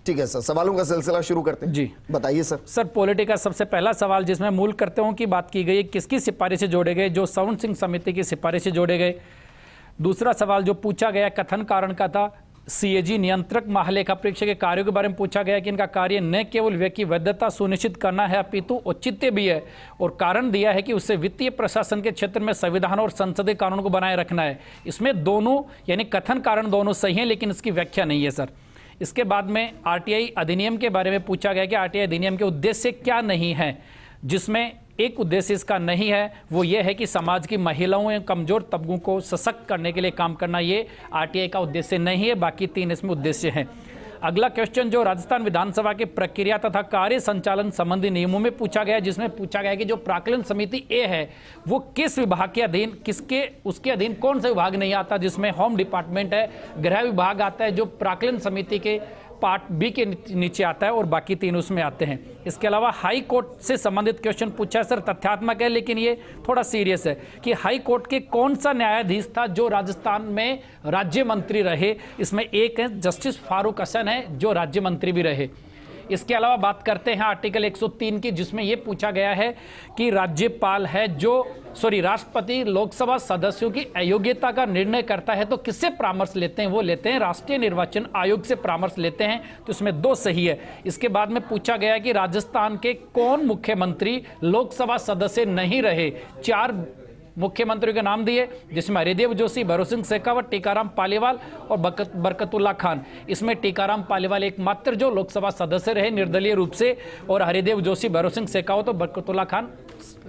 ठीक है सर, सवालों का सिलसिला शुरू करते हैं जी, बताइए सर। सर पॉलिटी का सबसे पहला सवाल जिसमें मूल कर्तव्यों की बात की गई, किसकी सिफारिश से जोड़े गए, जो सवर्ण सिंह समिति की सिफारिश से जोड़े गए। दूसरा सवाल जो पूछा गया कथन कारण का था, सीएजी नियंत्रक महालेखा परीक्षक के कार्यों के बारे में पूछा गया कि इनका कार्य न केवल व्यय की वैधता सुनिश्चित करना है अपितु औचित्य भी है, और कारण दिया है कि उससे वित्तीय प्रशासन के क्षेत्र में संविधान और संसदीय कानून को बनाए रखना है। इसमें दोनों यानी कथन कारण दोनों सही हैं, लेकिन इसकी व्याख्या नहीं है सर। इसके बाद में आरटीआई अधिनियम के बारे में पूछा गया कि आरटीआई अधिनियम के उद्देश्य क्या नहीं है, जिसमें एक उद्देश्य इसका नहीं है, वो ये है कि समाज की महिलाओं एवं कमजोर तबकों को सशक्त करने के लिए काम करना, ये आरटीआई का उद्देश्य नहीं है। बाकी तीन इसमें उद्देश्य हैं। अगला क्वेश्चन जो राजस्थान विधानसभा के प्रक्रिया तथा कार्य संचालन संबंधी नियमों में पूछा गया, जिसमें पूछा गया कि जो प्राक्कलन समिति ए है वो किस विभाग के अधीन, किसके उसके अधीन कौन सा विभाग नहीं आता, जिसमें होम डिपार्टमेंट है, गृह विभाग आता है जो प्राक्कलन समिति के पार्ट बी के नीचे आता है, और बाकी तीन उसमें आते हैं। इसके अलावा हाई कोर्ट से संबंधित क्वेश्चन पूछा है सर, तथ्यात्मक है लेकिन ये थोड़ा सीरियस है कि हाई कोर्ट के कौन सा न्यायाधीश था जो राजस्थान में राज्य मंत्री रहे। इसमें एक है जस्टिस फारूक हसन है जो राज्य मंत्री भी रहे। इसके अलावा बात करते हैं आर्टिकल 103 की, जिसमें यह पूछा गया है कि राज्यपाल है राष्ट्रपति लोकसभा सदस्यों की अयोग्यता का निर्णय करता है तो किससे परामर्श लेते हैं, वो लेते हैं राष्ट्रीय निर्वाचन आयोग से परामर्श लेते हैं। तो इसमें दो सही है। इसके बाद में पूछा गया कि राजस्थान के कौन मुख्यमंत्री लोकसभा सदस्य नहीं रहे। 4 मुख्यमंत्रियों के नाम दिए, जिसमें हरिदेव जोशी, भैरों सिंह शेखावत, टीकाराम पालीवाल और बरकतुल्ला खान। इसमें टीकाराम पालीवाल एकमात्र जो लोकसभा सदस्य रहे निर्दलीय रूप से, और हरिदेव जोशी, भैरों सिंह शेखावत और बरकतुल्ला खान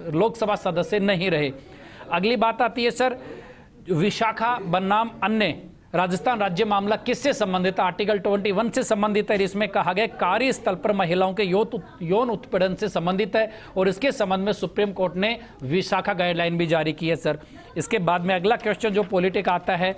लोकसभा सदस्य नहीं रहे। अगली बात आती है सर विशाखा बनाम अन्य राजस्थान राज्य मामला किससे संबंधित है। आर्टिकल 21 से संबंधित है। इसमें कहा गया कार्यस्थल पर महिलाओं के यौन उत्पीड़न से संबंधित है, और इसके संबंध में सुप्रीम कोर्ट ने विशाखा गाइडलाइन भी जारी की है सर। इसके बाद में अगला क्वेश्चन जो पॉलिटिक आता है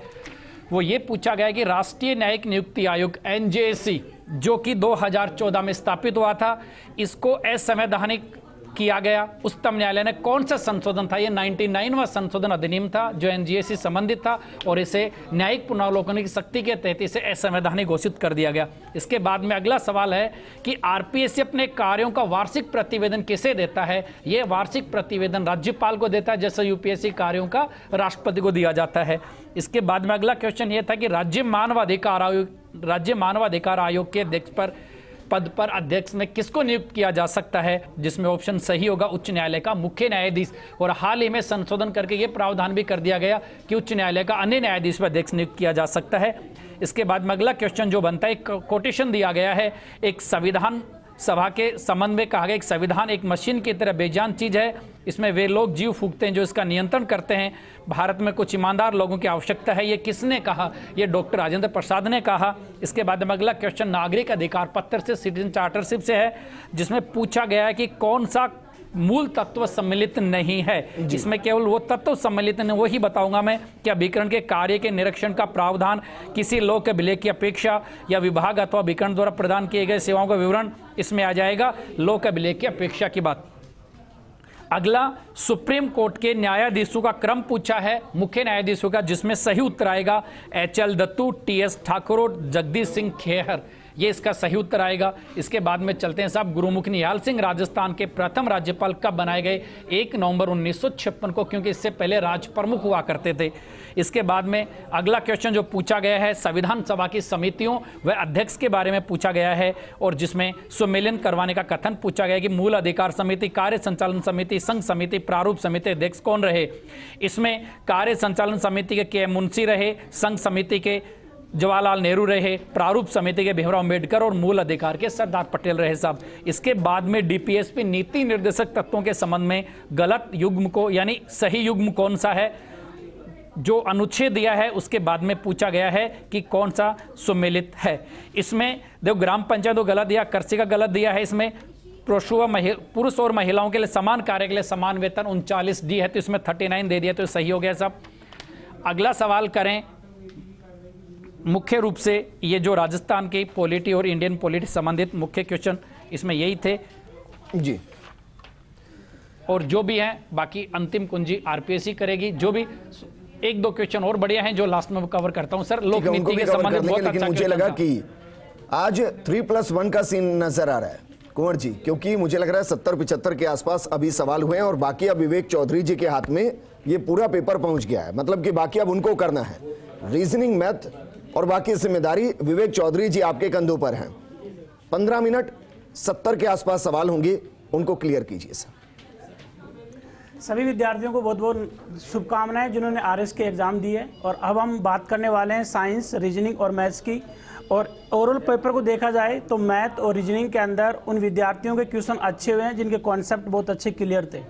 वो ये पूछा गया कि राष्ट्रीय न्यायिक नियुक्ति आयोग NJSC जो कि 2014 में स्थापित हुआ था, इसको असंवैधानिक किया गया। उच्चतम न्यायालय ने कौन सा संशोधन था, ये 99वां संशोधन अधिनियम था जो NJSC संबंधित था, और इसे न्यायिक पुनरावलोकन की शक्ति के तहत इसे असंवैधानिक घोषित कर दिया गया। इसके बाद में अगला सवाल है कि RPSC अपने कार्यों का वार्षिक प्रतिवेदन किसे देता है। ये वार्षिक प्रतिवेदन राज्यपाल को देता है, जैसे UPSC कार्यों का राष्ट्रपति को दिया जाता है। इसके बाद में अगला क्वेश्चन ये था कि राज्य मानवाधिकार आयोग के अध्यक्ष पद पर अध्यक्ष में किसको नियुक्त किया जा सकता है, जिसमें ऑप्शन सही होगा उच्च न्यायालय का मुख्य न्यायाधीश। और हाल ही में संशोधन करके ये प्रावधान भी कर दिया गया कि उच्च न्यायालय का अन्य न्यायाधीश पर अध्यक्ष नियुक्त किया जा सकता है। इसके बाद में अगला क्वेश्चन जो बनता है, कोटेशन दिया गया है एक संविधान सभा के संबंध में कहा गया एक संविधान एक मशीन की तरह बेजान चीज है, इसमें वे लोग जीव फूंकते हैं जो इसका नियंत्रण करते हैं। भारत में कुछ ईमानदार लोगों की आवश्यकता है। ये किसने कहा, ये डॉक्टर राजेंद्र प्रसाद ने कहा। इसके बाद में अगला क्वेश्चन नागरिक अधिकार पत्र से, सिटीजन चार्टरशिप से है, जिसमें पूछा गया है कि कौन सा मूल तत्व सम्मिलित नहीं है। इसमें केवल वो तत्व सम्मिलित नहीं, वही बताऊंगा मैं कि अभिकरण के कार्य के निरीक्षण का प्रावधान, किसी लोक अभिलेख की अपेक्षा या विभाग अथवा अभिकरण द्वारा प्रदान किए गए सेवाओं का विवरण, इसमें आ जाएगा लोक अभिलेख की अपेक्षा की बात। अगला सुप्रीम कोर्ट के न्यायाधीशों का क्रम पूछा है, मुख्य न्यायाधीशों का, जिसमें सही उत्तर आएगा HL दत्तू, TS ठाकुर और जगदीश सिंह खेहर, ये इसका सही उत्तर आएगा। इसके बाद में चलते हैं साहब गुरुमुख निहाल सिंह राजस्थान के प्रथम राज्यपाल कब बनाए गए, 1 नवंबर 1956 को, क्योंकि इससे पहले राज प्रमुख हुआ करते थे। इसके बाद में अगला क्वेश्चन जो पूछा गया है संविधान सभा की समितियों व अध्यक्ष के बारे में पूछा गया है, और जिसमें सम्मेलन करवाने का कथन पूछा गया कि मूल अधिकार समिति, कार्य संचालन समिति, संघ समिति, प्रारूप समिति अध्यक्ष कौन रहे। इसमें कार्य संचालन समिति के KM मुंशी रहे, संघ समिति के जवाहरलाल नेहरू रहे, प्रारूप समिति के भीमराव अम्बेडकर और मूल अधिकार के सरदार पटेल रहे साहब। इसके बाद में DPSP नीति निर्देशक तत्वों के संबंध में गलत युग्म को यानी सही युग्म कौन सा है, जो अनुच्छेद दिया है उसके बाद में पूछा गया है कि कौन सा सुमेलित है। इसमें देखो ग्राम पंचायत को गलत दिया, कृषि का गलत दिया है, इसमें पुरुष और महिलाओं के लिए समान कार्य के लिए समान वेतन 39 डी है, तो इसमें 39 दे दिया, तो सही हो गया सब। अगला सवाल करें, मुख्य रूप से ये जो राजस्थान की पॉलिटी और इंडियन पॉलिटी संबंधित मुख्य क्वेश्चन इसमें यही थे जी, और जो भी हैं बाकी अंतिम कुंजी आरपीएससी करेगी। जो भी एक दो क्वेश्चन और बढ़िया हैं जो लास्ट में कवर करता हूं सर। लोक नीति के संबंध में बहुत अच्छा, मुझे लगा कि आज 3+1 का सीन नजर आ रहा है कुंवर जी, क्योंकि मुझे लग रहा है 70-75 के आसपास अभी सवाल हुए हैं और बाकी अब विवेक चौधरी जी के हाथ में ये पूरा पेपर पहुंच गया है। मतलब कि बाकी अब उनको करना है, रीजनिंग, मैथ और बाकी जिम्मेदारी विवेक चौधरी जी आपके कंधों पर हैं। 15 मिनट 70 के आसपास सवाल होंगे, उनको क्लियर कीजिए सर। सभी विद्यार्थियों को बहुत बहुत शुभकामनाएं जिन्होंने आरएस के एग्ज़ाम दिए। और अब हम बात करने वाले हैं साइंस, रीजनिंग और मैथ्स की। और ओरल पेपर को देखा जाए तो मैथ और रीजनिंग के अंदर उन विद्यार्थियों के क्वेश्चन अच्छे हुए हैं जिनके कॉन्सेप्ट बहुत अच्छे क्लियर थे।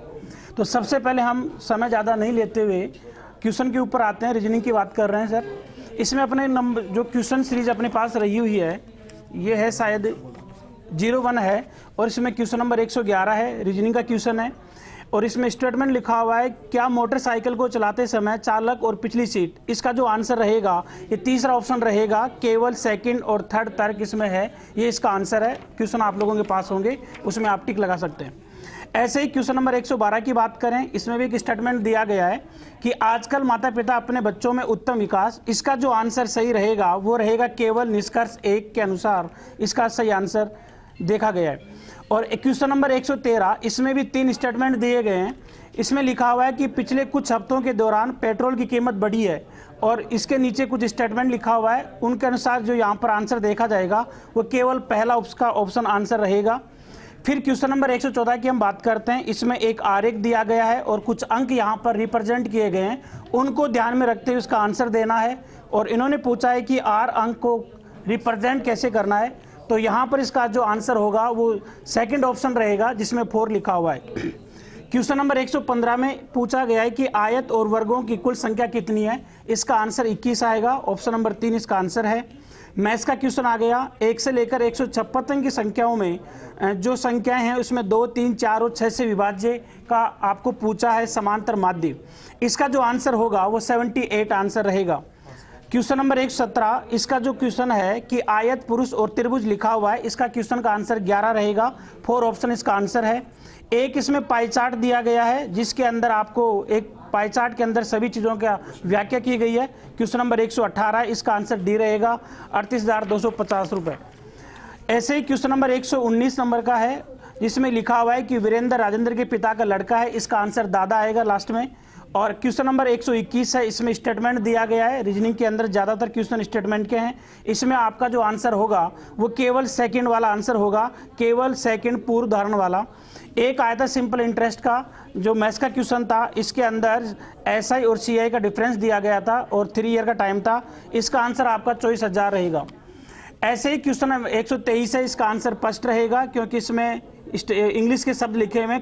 तो सबसे पहले हम समय ज़्यादा नहीं लेते हुए क्वेश्चन के ऊपर आते हैं। रीजनिंग की बात कर रहे हैं सर। इसमें अपने नंबर जो क्वेश्चन सीरीज अपने पास रही हुई है ये है शायद 01 है, और इसमें क्वेश्चन नंबर 111 है, रीजनिंग का क्वेश्चन है। और इसमें स्टेटमेंट लिखा हुआ है, क्या मोटरसाइकिल को चलाते समय चालक और पिछली सीट, इसका जो आंसर रहेगा ये तीसरा ऑप्शन रहेगा, केवल सेकंड और थर्ड तर्क इसमें है, ये इसका आंसर है। क्वेश्चन आप लोगों के पास होंगे, उसमें आप टिक लगा सकते हैं। ऐसे ही क्वेश्चन नंबर 112 की बात करें, इसमें भी एक स्टेटमेंट दिया गया है कि आजकल माता पिता अपने बच्चों में उत्तम विकास, इसका जो आंसर सही रहेगा वो रहेगा केवल निष्कर्ष 1 के अनुसार इसका सही आंसर देखा गया है। और क्वेश्चन नंबर 113 इसमें भी 3 स्टेटमेंट दिए गए हैं। इसमें लिखा हुआ है कि पिछले कुछ हफ्तों के दौरान पेट्रोल की कीमत बढ़ी है, और इसके नीचे कुछ स्टेटमेंट लिखा हुआ है, उनके अनुसार जो यहाँ पर आंसर देखा जाएगा वो केवल पहला उसका ऑप्शन आंसर रहेगा। फिर क्वेश्चन नंबर 114 की हम बात करते हैं। इसमें एक आरेख दिया गया है और कुछ अंक यहाँ पर रिप्रेजेंट किए गए हैं, उनको ध्यान में रखते हुए उसका आंसर देना है। और इन्होंने पूछा है कि R अंक को रिप्रेजेंट कैसे करना है, तो यहाँ पर इसका जो आंसर होगा वो सेकंड ऑप्शन रहेगा जिसमें 4 लिखा हुआ है। क्वेश्चन नंबर 115 में पूछा गया है कि आयत और वर्गों की कुल संख्या कितनी है, इसका आंसर 21 आएगा, ऑप्शन नंबर 3 इसका आंसर है। मैथ्स का क्वेश्चन आ गया, 1 से लेकर 156 तक की संख्याओं में जो संख्याएं हैं उसमें 2, 3, 4 और 6 से विभाज्य का आपको पूछा है समांतर माध्य, इसका जो आंसर होगा वो 78 आंसर रहेगा। क्वेश्चन नंबर 117 इसका जो क्वेश्चन है कि आयत, पुरुष और त्रिभुज लिखा हुआ है, इसका क्वेश्चन का आंसर 11 रहेगा, 4 ऑप्शन इसका आंसर है। एक इसमें पाई चार्ट दिया गया है जिसके अंदर आपको एक पाई चार्ट के अंदर सभी चीज़ों का व्याख्या की गई है। क्वेश्चन नंबर 118 इसका आंसर डी रहेगा, 38,250 रुपये। ऐसे ही क्वेश्चन नंबर 119 नंबर का है जिसमें लिखा हुआ है कि वीरेंद्र राजेंद्र के पिता का लड़का है, इसका आंसर दादा आएगा लास्ट में। और क्वेश्चन नंबर 121 है, इसमें स्टेटमेंट दिया गया है। रीजनिंग के अंदर ज़्यादातर क्वेश्चन स्टेटमेंट के हैं, इसमें आपका जो आंसर होगा वो केवल सेकंड वाला आंसर होगा, केवल सेकंड पूर्व उदाहरण वाला। एक आया था सिंपल इंटरेस्ट का, जो मैथ्स का क्वेश्चन था, इसके अंदर SI और CI का डिफरेंस दिया गया था और 3 ईयर का टाइम था, इसका आंसर आपका 24,000 रहेगा। ऐसे ही क्वेश्चन 123 है, इसका आंसर फर्स्ट रहेगा क्योंकि इसमें इंग्लिश के शब्द लिखे हुए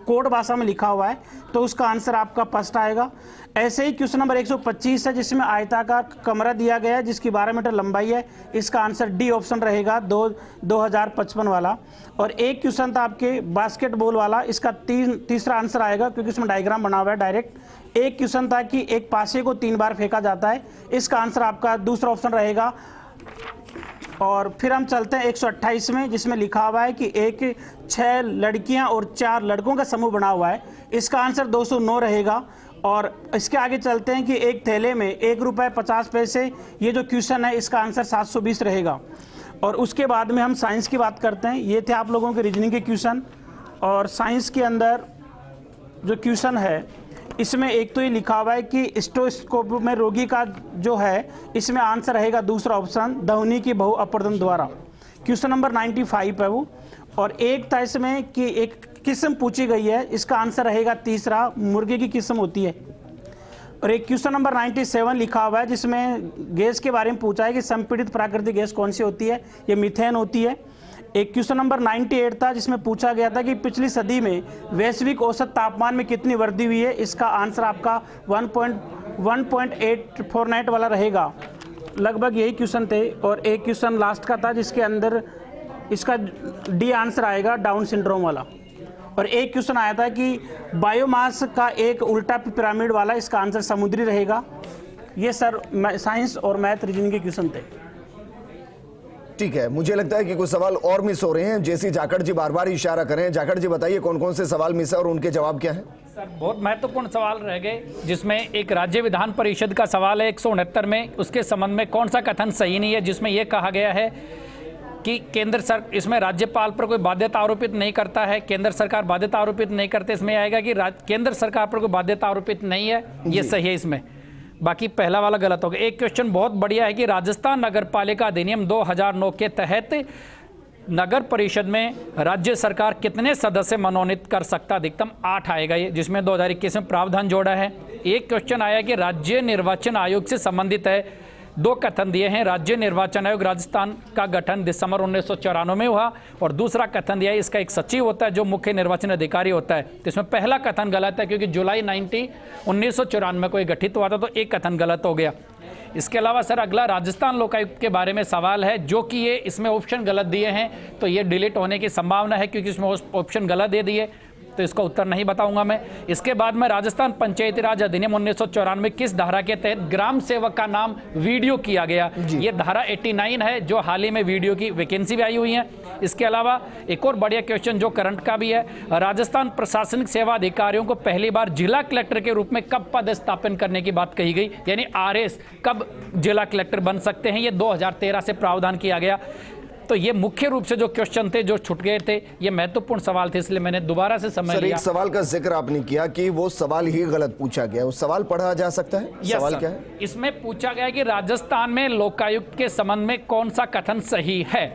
कोड भाषा में लिखा हुआ है, तो उसका आंसर आपका फर्स्ट आएगा। ऐसे ही क्वेश्चन नंबर 125 है जिसमें आयताकार कमरा दिया गया है जिसकी 12 मीटर लंबाई है, इसका आंसर डी ऑप्शन रहेगा, 2055 वाला। और एक क्वेश्चन था आपके बास्केटबॉल वाला, इसका तीसरा आंसर आएगा क्योंकि इसमें डायग्राम बना हुआ है डायरेक्ट। एक क्वेश्चन था कि एक पासे को 3 बार फेंका जाता है, इसका आंसर आपका दूसरा ऑप्शन रहेगा। और फिर हम चलते हैं 128 में जिसमें लिखा हुआ है कि 6 लड़कियां और 4 लड़कों का समूह बना हुआ है, इसका आंसर 209 रहेगा। और इसके आगे चलते हैं कि एक थैले में 1 रुपये 50 पैसे, ये जो क्वेश्चन है इसका आंसर 720 रहेगा। और उसके बाद में हम साइंस की बात करते हैं। ये थे आप लोगों के रीजनिंग के क्वेश्चन। और साइंस के अंदर जो क्वेश्चन है इसमें एक तो ये लिखा हुआ है कि स्टेथोस्कोप में रोगी का जो है, इसमें आंसर रहेगा दूसरा ऑप्शन, ध्वनि की बहु अपवर्तन द्वारा। क्वेश्चन नंबर 95 है वो। और एक था इसमें कि एक किस्म पूछी गई है, इसका आंसर रहेगा तीसरा, मुर्गे की किस्म होती है। और एक क्वेश्चन नंबर 97 लिखा हुआ है जिसमें गैस के बारे में पूछा है कि संपीड़ित प्राकृतिक गैस कौन सी होती है, ये मीथेन होती है। एक क्वेश्चन नंबर 98 था जिसमें पूछा गया था कि पिछली सदी में वैश्विक औसत तापमान में कितनी वृद्धि हुई है, इसका आंसर आपका 1.849 वाला रहेगा, लगभग यही क्वेश्चन थे। और एक क्वेश्चन लास्ट का था जिसके अंदर इसका डी आंसर आएगा डाउन सिंड्रोम वाला। और एक क्वेश्चन आया था कि बायोमास का एक उल्टा पिरामिड वाला, इसका आंसर समुद्री रहेगा। ये सर साइंस और मैथ रीजनिंग के क्वेश्चन थे। ठीक है, मुझे लगता है कि कुछ सवाल और मिस हो रहे हैं। जेसी जाखड़ जी बार बार इशारा कर रहे हैं। जाखड़ जी बताइए कौन कौन से सवाल मिस है और उनके जवाब क्या है? सर बहुत महत्वपूर्ण सवाल रह गए, जिसमें एक राज्य विधान परिषद का सवाल है 169 में, उसके संबंध में कौन सा कथन सही नहीं है, जिसमें यह कहा गया है कि केंद्र सरकार इसमें राज्यपाल पर कोई बाध्यता आरोपित नहीं करता है, केंद्र सरकार बाध्यता आरोपित नहीं करते। इसमें आएगा कि केंद्र सरकार पर कोई बाध्यता आरोपित नहीं है, ये सही है इसमें। बाकी पहला वाला गलत हो गया। एक क्वेश्चन बहुत बढ़िया है कि राजस्थान नगर पालिका अधिनियम 2009 के तहत नगर परिषद में राज्य सरकार कितने सदस्य मनोनीत कर सकता? अधिकतम 8 आएगा ये, जिसमें 2021 में प्रावधान जोड़ा है। एक क्वेश्चन आया कि राज्य निर्वाचन आयोग से संबंधित है, 2 कथन दिए हैं। राज्य निर्वाचन आयोग राजस्थान का गठन दिसंबर 1994 में हुआ, और दूसरा कथन दिया है इसका एक सचिव होता है जो मुख्य निर्वाचन अधिकारी होता है। तो इसमें पहला कथन गलत है, क्योंकि जुलाई 1994 को ये गठित हुआ था, तो एक कथन गलत हो गया। इसके अलावा सर अगला राजस्थान लोकायुक्त के बारे में सवाल है, जो कि ये इसमें ऑप्शन गलत दिए हैं, तो ये डिलीट होने की संभावना है, क्योंकि इसमें ऑप्शन गलत दे दिए, तो इसका उत्तर नहीं बताऊंगा मैं। इसके बाद में राजस्थान पंचायती राज अधिनियम 1994 में किस धारा के तहत ग्राम सेवक का नाम वीडियो किया गया? ये धारा 89 है, जो हाल ही में वीडियो की वैकेंसी भी आई हुई है। इसके अलावा एक और बढ़िया क्वेश्चन जो करंट का भी है, राजस्थान प्रशासनिक सेवा अधिकारियों को पहली बार जिला कलेक्टर के रूप में कब पदस्थापन करने की बात कही गई, यानी आरएस कब जिला कलेक्टर बन सकते हैं? ये 2013 से प्रावधान किया गया। तो ये मुख्य रूप से जो क्वेश्चन थे जो छूट गए थे, ये महत्वपूर्ण सवाल थे, इसलिए मैंने दोबारा से समय सर लिया। एक सवाल का जिक्र आपने किया कि वो सवाल ही गलत पूछा गया, वो सवाल पढ़ा जा सकता है? सवाल क्या है? इसमें पूछा गया कि राजस्थान में लोकायुक्त के संबंध में कौन सा कथन सही है?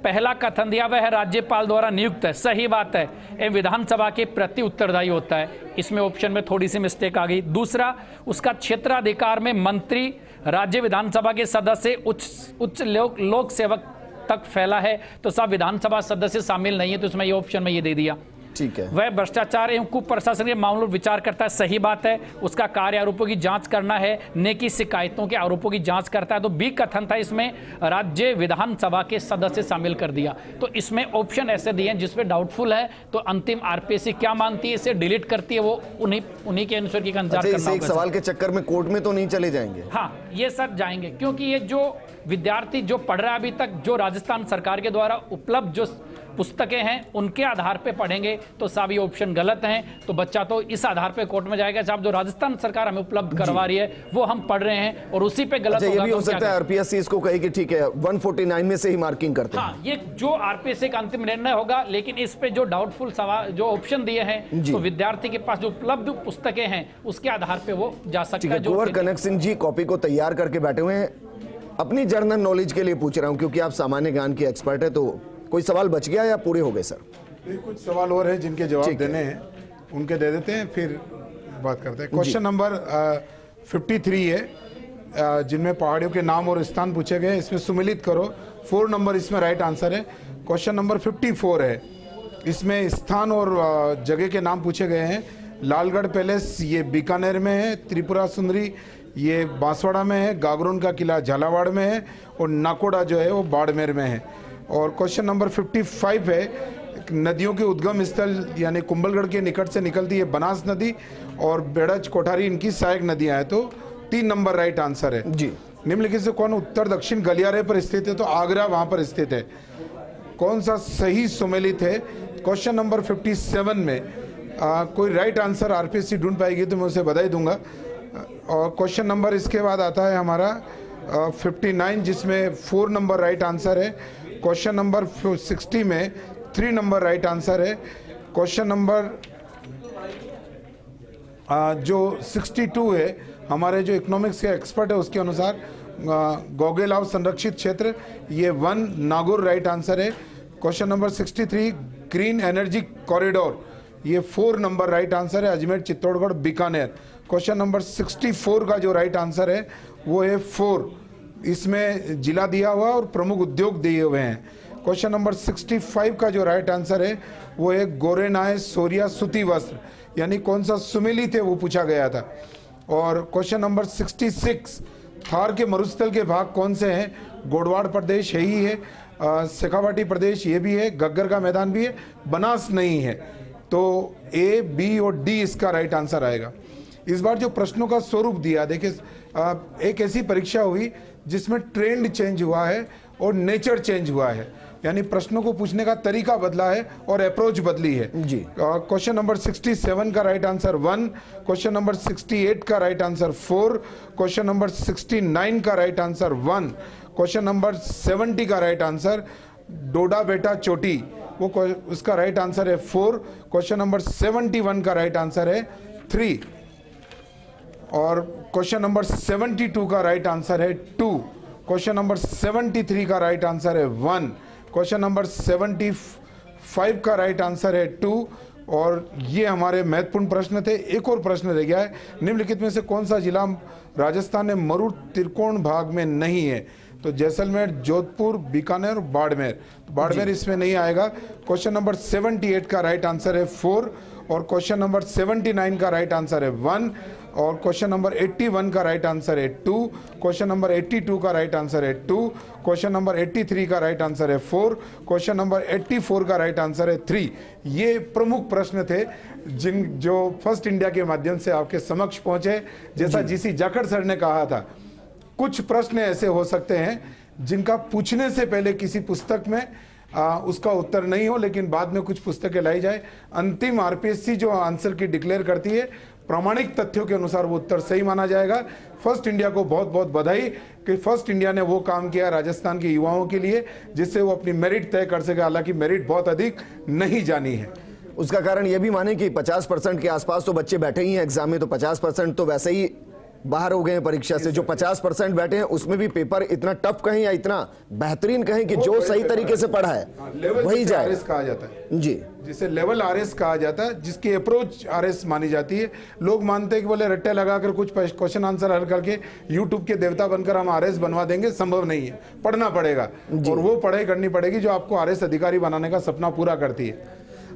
पहला कथन दिया वह राज्यपाल द्वारा नियुक्त है, सही बात है, एवं विधानसभा के प्रति उत्तरदायी होता है, इसमें ऑप्शन में थोड़ी सी मिस्टेक आ गई। दूसरा, उसका क्षेत्राधिकार में मंत्री, राज्य विधानसभा के सदस्य, उच्च लोक सेवक तक फैला है, तो सब विधानसभा सदस्य शामिल नहीं है, तो इसमें ये ऑप्शन में ये दे दिया। ठीक है। वह भ्रष्टाचार एवं कुप्रशासन के मामलों पर विचार करता है, सही बात है, उसका कार्य आरोपों की जांच करना है, नेकी शिकायतों के आरोपों की जांच करता है। तो बी कथन था, इसमें राज्य विधानसभा के सदस्य शामिल कर दिया। तो इसमें ऑप्शन ऐसे दिए हैं जिसमें डाउटफुल है, तो अंतिम आरपीएससी क्या मानती है, इसे डिलीट करती है, वो उन्हीं के अनुसार की इंतजार करना होगा। एक सवाल के चक्कर में कोर्ट में तो नहीं चले जाएंगे? हाँ, ये सर जाएंगे, क्योंकि ये जो विद्यार्थी जो पढ़ रहा है अभी तक, जो राजस्थान सरकार के द्वारा उपलब्ध जो पुस्तकें हैं उनके आधार पे पढ़ेंगे, तो सभी ऑप्शन गलत हैं। तो बच्चा तो इस आधार पे कोर्ट में जाएगा, साहब जो राजस्थान सरकार हमें उपलब्ध करवा रही है वो हम पढ़ रहे हैं, और उसी पे गलत होगा। ये भी हो सकता है आरपीएससी इसको कहे कि ठीक है 149 में से ही मार्किंग करते हैं। हाँ, ये जो आरपीएससी का अंतिम निर्णय होगा, लेकिन इस पे जो डाउटफुल सवाल जो ऑप्शन दिए हैं, तो विद्यार्थी के पास जो उपलब्ध पुस्तकें हैं उसके आधार पे वो जा सकता है। कुंवर कनक सिंह जी कॉपी को तैयार करके बैठे हुए हैं। अपनी जनरल नॉलेज के लिए पूछ रहा हूं, क्योंकि आप सामान्य ज्ञान के एक्सपर्ट है, तो कोई सवाल बच गया या पूरे हो गए सर? कुछ सवाल और है जिनके जवाब देने हैं, उनके दे देते हैं, फिर बात करते हैं। क्वेश्चन नंबर 53 है, जिनमें पहाड़ियों के नाम और स्थान पूछे गए, इसमें सुमिलित करो। 4 नंबर इसमें राइट आंसर है। क्वेश्चन नंबर 54 है, इसमें स्थान और जगह के नाम पूछे गए हैं। लालगढ़ पैलेस ये बीकानेर में है, त्रिपुरा सुंदरी ये बांसवाड़ा में है, गागरोन का किला झालावाड़ में है, और नाकोड़ा जो है वो बाड़मेर में है। और क्वेश्चन नंबर 55 है, नदियों के उद्गम स्थल यानी कुंभलगढ़ के निकट से निकलती है बनास नदी, और बेड़ज कोठारी इनकी सहायक नदियां हैं, तो 3 नंबर राइट आंसर है जी। निम्नलिखित से कौन उत्तर दक्षिण गलियारे पर स्थित है? तो आगरा वहां पर स्थित है। कौन सा सही सुमेलित है? क्वेश्चन नंबर 57 में कोई राइट आंसर आरपीएससी ढूंढ पाएगी तो मैं उसे बधाई दूंगा। और क्वेश्चन नंबर इसके बाद आता है हमारा 59, जिसमें 4 नंबर राइट आंसर है। क्वेश्चन नंबर 60 में 3 नंबर राइट आंसर है। क्वेश्चन नंबर जो 62 है, हमारे जो इकोनॉमिक्स के एक्सपर्ट है उसके अनुसार गोगेलाव संरक्षित क्षेत्र ये 1 नागौर राइट आंसर है। Question number 63 green energy corridor ये 4 नंबर राइट आंसर है, अजमेर चित्तौड़गढ़ बीकानेर। क्वेश्चन नंबर 64 का जो राइट आंसर है वो है 4, इसमें जिला दिया हुआ और प्रमुख उद्योग दिए हुए हैं। क्वेश्चन नंबर 65 का जो राइट आंसर है वो है गोरेनाय सोरिया सूती वस्त्र, यानी कौन सा सुमेलित है वो पूछा गया था। और क्वेश्चन नंबर 66, थार के मरुस्थल के भाग कौन से हैं? गोडवाड़ प्रदेश यही है, शेखावाटी प्रदेश ये भी है, गग्गर का मैदान भी है, बनास नहीं है। तो ए, बी और डी इसका राइट आंसर आएगा। इस बार जो प्रश्नों का स्वरूप दिया, देखिए एक ऐसी परीक्षा हुई जिसमें ट्रेंड चेंज हुआ है और नेचर चेंज हुआ है, यानी प्रश्नों को पूछने का तरीका बदला है और अप्रोच बदली है जी। क्वेश्चन नंबर 67 का राइट आंसर 1, क्वेश्चन नंबर 68 का राइट आंसर 4, क्वेश्चन नंबर 69 का राइट आंसर 1, क्वेश्चन नंबर 70 का राइट आंसर डोडा बेटा चोटी, वो उसका राइट आंसर है 4, क्वेश्चन नंबर 71 का राइट आंसर है 3, और क्वेश्चन नंबर 72 का राइट आंसर है 2, क्वेश्चन नंबर 73 का राइट आंसर है 1, क्वेश्चन नंबर 75 का राइट आंसर है 2, और ये हमारे महत्वपूर्ण प्रश्न थे। एक और प्रश्न रह गया है, निम्नलिखित में से कौन सा जिला राजस्थान में मरु त्रिकोण भाग में नहीं है? तो जैसलमेर, जोधपुर, बीकानेर और बाड़मेर। तो बाड़मेर इसमें नहीं आएगा। क्वेश्चन नंबर 78 का राइट आंसर है 4, और क्वेश्चन नंबर 79 का राइट आंसर है 1, और क्वेश्चन नंबर 81 का राइट आंसर है 2, क्वेश्चन नंबर 82 का राइट आंसर है 2, क्वेश्चन नंबर 83 का राइट आंसर है 4, क्वेश्चन नंबर 84 का राइट आंसर है 3। ये प्रमुख प्रश्न थे जो फर्स्ट इंडिया के माध्यम से आपके समक्ष पहुंचे। जैसा जीसी जाखड़ सर ने कहा था, कुछ प्रश्न ऐसे हो सकते हैं जिनका पूछने से पहले किसी पुस्तक में उसका उत्तर नहीं हो, लेकिन बाद में कुछ पुस्तकें लाई जाए। अंतिम आरपीएससी जो आंसर की डिक्लेयर करती है, प्रामाणिक तथ्यों के अनुसार वो उत्तर सही माना जाएगा। फर्स्ट इंडिया को बहुत बहुत बधाई कि फर्स्ट इंडिया ने वो काम किया राजस्थान के युवाओं के लिए जिससे वो अपनी मेरिट तय कर सके, हालांकि मेरिट बहुत अधिक नहीं जानी है। उसका कारण ये भी माने कि 50% के आसपास तो बच्चे बैठे ही हैं एग्जाम में, तो 50% तो वैसे ही बाहर हो गए हैं परीक्षा से। जो 50% बैठे हैं उसमें भी पेपर इतना टफ कहें या इतना बेहतरीन कहें कि जो सही तरीके से पढ़ा है वही जाए। आरएस कहा जाता है जी, जिसे लेवल आरएस कहा जाता है, जिसकी अप्रोच आरएस मानी जाती है। लोग मानते हैं कि बोले रट्टे लगाकर कुछ क्वेश्चन आंसर हल करके यूट्यूब के देवता बनकर हम आरएस बनवा देंगे, संभव नहीं है। पढ़ना पड़ेगा और वो पढ़ाई करनी पड़ेगी जो आपको आरएस अधिकारी बनाने का सपना पूरा करती है।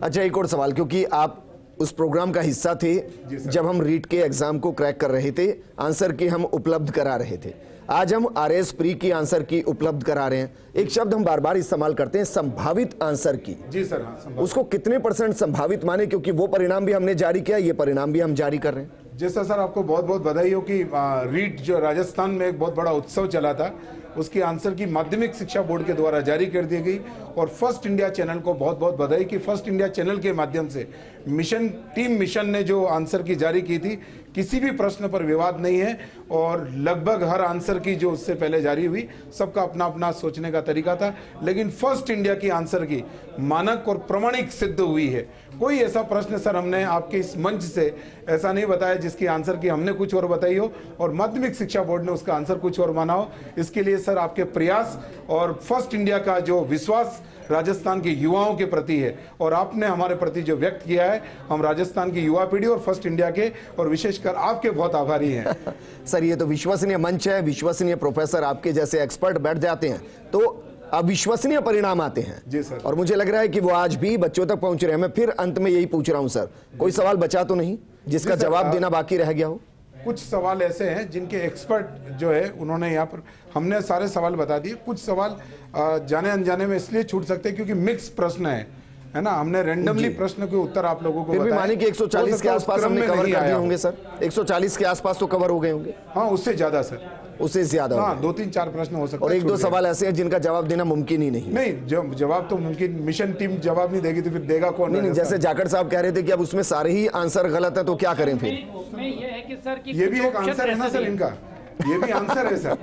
अच्छा, एक और सवाल, क्योंकि आप उस प्रोग्राम का हिस्सा थे जब हम रीट के एग्जाम को क्रैक कर रहे थे, आंसर की हम उपलब्ध करा रहे थे। आज हम आरएस प्री की आंसर की उपलब्ध करा रहे हैं। एक शब्द हम बार बार इस्तेमाल करते हैं, संभावित आंसर की। जी सर, हाँ, उसको कितने % संभावित माने, क्योंकि वो परिणाम भी हमने जारी किया, ये परिणाम भी हम जारी कर रहे हैं। जैसा सर आपको बहुत बहुत बधाई हो कि रीट जो राजस्थान में एक बहुत बड़ा उत्सव चला था, उसकी आंसर की माध्यमिक शिक्षा बोर्ड के द्वारा जारी कर दी गई। और फर्स्ट इंडिया चैनल को बहुत बहुत बधाई कि फर्स्ट इंडिया चैनल के माध्यम से टीम मिशन ने जो आंसर की जारी की थी, किसी भी प्रश्न पर विवाद नहीं है और लगभग हर आंसर की जो उससे पहले जारी हुई, सबका अपना अपना सोचने का तरीका था, लेकिन फर्स्ट इंडिया की आंसर की मानक और प्रमाणिक सिद्ध हुई है। कोई ऐसा प्रश्न सर हमने आपके इस मंच से ऐसा नहीं बताया जिसकी आंसर की हमने कुछ और बताई हो और माध्यमिक शिक्षा बोर्ड ने उसका आंसर कुछ और माना हो। इसके लिए सर आपके प्रयास और फर्स्ट इंडिया का जो विश्वास राजस्थान के युवाओं के प्रति है और आपने हमारे प्रति जो व्यक्त किया है, हम राजस्थान की युवा पीढ़ी और फर्स्ट इंडिया के और विशेषकर आपके बहुत आभारी हैं। सर, ये तो विश्वसनीय मंच है, विश्वसनीय प्रोफेसर आपके जैसे एक्सपर्ट बैठ जाते हैं तो अविश्वसनीय परिणाम आते हैं। जी सर। और मुझे लग रहा है कि वो आज भी बच्चों तक पहुंच रहे हैं। मैं फिर अंत में यही पूछ रहा हूं सर, कोई सवाल बचा तो नहीं जिसका जवाब देना बाकी रह गया हो? कुछ सवाल ऐसे हैं जिनके एक्सपर्ट जो है उन्होंने यहाँ पर, हमने सारे सवाल बता दिए। कुछ सवाल जाने अनजाने में इसलिए छूट सकते हैं क्योंकि मिक्स प्रश्न है ना, हमने रैंडमली प्रश्न के उत्तर आप लोगों को बताए। माने कि 140 के आसपास हमने कवर कर दिए होंगे सर, 140 के आसपास तो कवर हो गए होंगे। हाँ, उससे ज्यादा सर, उससे ज्यादा। हाँ, 2-3-4 प्रश्न हो सकते हैं और 1-2 सवाल ऐसे हैं जिनका जवाब देना मुमकिन ही नहीं। नहीं, जवाब तो मुमकिन, मिशन टीम जवाब नहीं देगी तो फिर देगा कौन? नहीं, जैसे जाखड़ साहब कह रहे थे कि अब उसमें सारे ही आंसर गलत है तो क्या करें फिर? ये भी एक आंसर है ना सर इनका, ये भी आंसर है सर।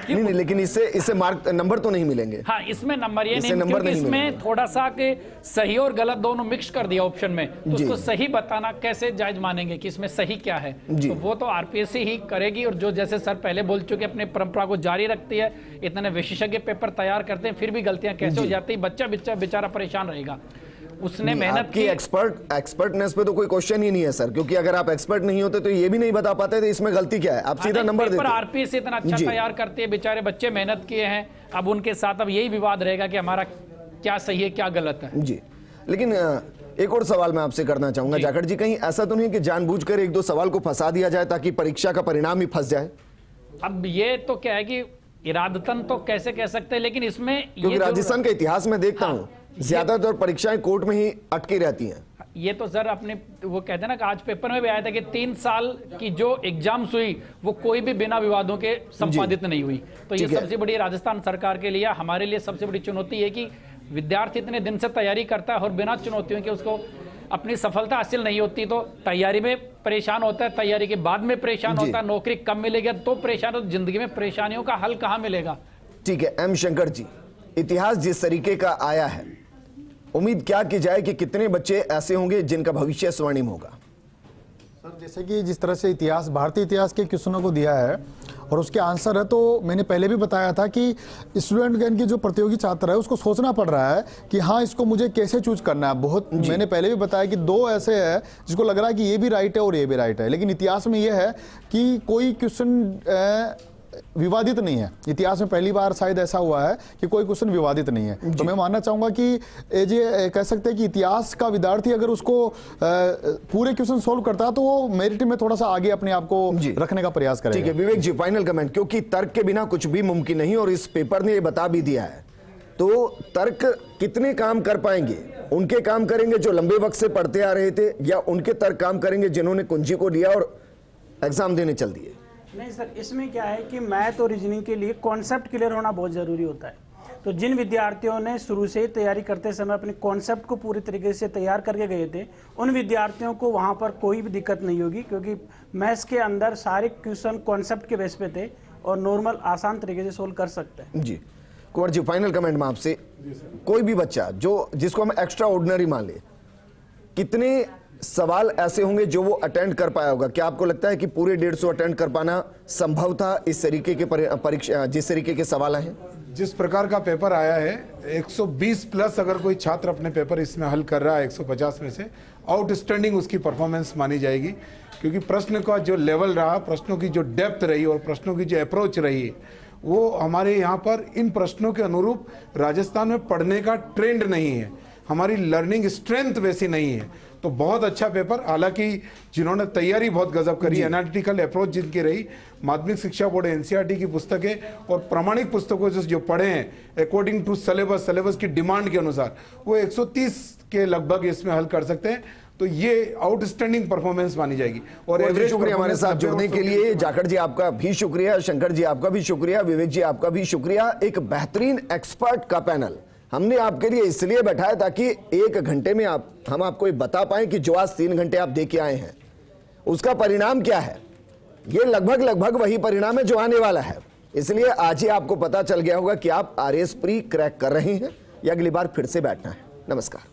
नहीं, लेकिन इससे मार्क नंबर तो नहीं मिलेंगे। हाँ, इसमें नंबर ये नहीं, क्योंकि इसमें थोड़ा सा के सही और गलत दोनों मिक्स कर दिया ऑप्शन में, तो उसको सही बताना कैसे जायज मानेंगे कि इसमें सही क्या है? तो वो तो आरपीएससी ही करेगी। और जो जैसे सर पहले बोल चुके अपनी परंपरा को जारी रखती है, इतने विशेषज्ञ पेपर तैयार करते हैं फिर भी गलतियां कैसे हो जाती है, बच्चा बेचारा परेशान रहेगा। उसने मेहनत की। एक्सपर्टनेस पे तो कोई क्वेश्चन ही नहीं है सर, क्योंकि अगर आप एक्सपर्ट नहीं होते तो ये भी नहीं बता पाते थे इसमें गलती क्या है, आप सीधा नंबर देते। आरपीएससी इतना अच्छा तैयार करते हैं, बेचारे बच्चे मेहनत किए हैं, अब उनके साथ अब यही विवाद रहेगा कि हमारा क्या सही है क्या गलत है। जी, लेकिन एक और सवाल मैं आपसे करना चाहूंगा जाखड़ जी, कहीं ऐसा तो नहीं कि जानबूझकर एक दो सवाल को फंसा दिया जाए ताकि परीक्षा का परिणाम ही फंस जाए? अब ये तो क्या है कि इरादतन तो कैसे कह सकते हैं, लेकिन इसमें क्योंकि राजस्थान का इतिहास में देखता हूं ज्यादातर परीक्षाएं कोर्ट में ही अटकी रहती हैं। ये तो सर अपने वो कहते हैं ना कि आज पेपर में भी आया था कि 3 साल की जो एग्जाम्स हुई वो कोई भी बिना विवादों के संपादित नहीं हुई। तो ये सबसे बड़ी राजस्थान सरकार के लिए, हमारे लिए सबसे बड़ी चुनौती है कि विद्यार्थी इतने दिन से तैयारी करता है और बिना चुनौतियों के उसको अपनी सफलता हासिल नहीं होती, तो तैयारी में परेशान होता है, तैयारी के बाद में परेशान होता है, नौकरी कम मिलेगी तो परेशान हो, जिंदगी में परेशानियों का हल कहाँ मिलेगा? ठीक है एम शंकर जी, इतिहास जिस तरीके का आया है, उम्मीद क्या की जाए कि कितने बच्चे ऐसे होंगे जिनका भविष्य स्वर्णिम होगा? सर जैसे कि जिस तरह से इतिहास, भारतीय इतिहास के क्वेश्चनों को दिया है और उसके आंसर है, तो मैंने पहले भी बताया था कि स्टूडेंट की जो प्रतियोगी छात्र है उसको सोचना पड़ रहा है कि हाँ इसको मुझे कैसे चूज करना है। बहुत मैंने पहले भी बताया कि 2 ऐसे है जिसको लग रहा है कि ये भी राइट है और ये भी राइट है, लेकिन इतिहास में ये है कि कोई क्वेश्चन विवादित नहीं है। इतिहास में पहली बार शायद ऐसा हुआ है कि कोई क्वेश्चन विवादित नहीं है। तो मैं मानना चाहूंगा कि ये कह सकते हैं कि इतिहास का विद्यार्थी अगर उसको पूरे क्वेश्चन सोल्व करता है तो वो मेरिट में थोड़ा सा आगे अपने आप को रखने का प्रयास करेगा। ठीक है विवेक जी, फाइनल कमेंट, क्योंकि तर्क के बिना कुछ भी मुमकिन नहीं और इस पेपर ने ये बता भी दिया है। तो तर्क कितने काम कर पाएंगे? उनके काम करेंगे जो लंबे वक्त से पढ़ते आ रहे थे, या उनके तर्क काम करेंगे जिन्होंने कुंजी को लिया और एग्जाम देने चल दिए? नहीं सर, इसमें क्या है कि मैथ और रीजनिंग के लिए कॉन्सेप्ट क्लियर होना बहुत ज़रूरी होता है। तो जिन विद्यार्थियों ने शुरू से ही तैयारी करते समय अपने कॉन्सेप्ट को पूरी तरीके से तैयार करके गए थे, उन विद्यार्थियों को वहाँ पर कोई भी दिक्कत नहीं होगी, क्योंकि मैथ्स के अंदर सारे क्वेश्चन कॉन्सेप्ट के बेस पे थे और नॉर्मल आसान तरीके से सोल्व कर सकते हैं। जी कुंवर जी, फाइनल कमेंट में आपसे, कोई भी बच्चा जिसको हम एक्स्ट्रा ऑर्डिनरी मान ले, कितने सवाल ऐसे होंगे जो वो अटेंड कर पाया होगा? क्या आपको लगता है कि पूरे 150 अटेंड कर पाना संभव था इस तरीके के परीक्षा, जिस तरीके के सवाल हैं? जिस प्रकार का पेपर आया है 120 प्लस अगर कोई छात्र अपने पेपर इसमें हल कर रहा है 150 में से, आउटस्टैंडिंग उसकी परफॉर्मेंस मानी जाएगी। क्योंकि प्रश्न का जो लेवल रहा, प्रश्नों की जो डेप्थ रही और प्रश्नों की जो अप्रोच रही, वो हमारे यहाँ पर इन प्रश्नों के अनुरूप राजस्थान में पढ़ने का ट्रेंड नहीं है, हमारी लर्निंग स्ट्रेंथ वैसी नहीं है। तो बहुत अच्छा पेपर, हालांकि जिन्होंने तैयारी बहुत गजब करी, एनालिटिकल अप्रोच जिनकी रही, माध्यमिक शिक्षा बोर्ड एनसीईआरटी की पुस्तकें और प्रमाणिक पुस्तकों से जो पढ़े हैं अकॉर्डिंग टू सिलेबस की डिमांड के अनुसार, वो 130 के लगभग इसमें हल कर सकते हैं। तो ये आउटस्टैंडिंग परफॉर्मेंस मानी जाएगी। और एवरेज शुक्रिया हमारे साथ जुड़ने के लिए। जाखड़ जी आपका भी शुक्रिया, शंकर जी आपका भी शुक्रिया, विवेक जी आपका भी शुक्रिया। एक बेहतरीन एक्सपर्ट का पैनल हमने आपके लिए इसलिए बैठाया ताकि 1 घंटे में हम आपको ये बता पाएं कि जो आज 3 घंटे आप दे के आए हैं उसका परिणाम क्या है। ये लगभग वही परिणाम है जो आने वाला है। इसलिए आज ही आपको पता चल गया होगा कि आप आरएएस प्री क्रैक कर रहे हैं या अगली बार फिर से बैठना है। नमस्कार।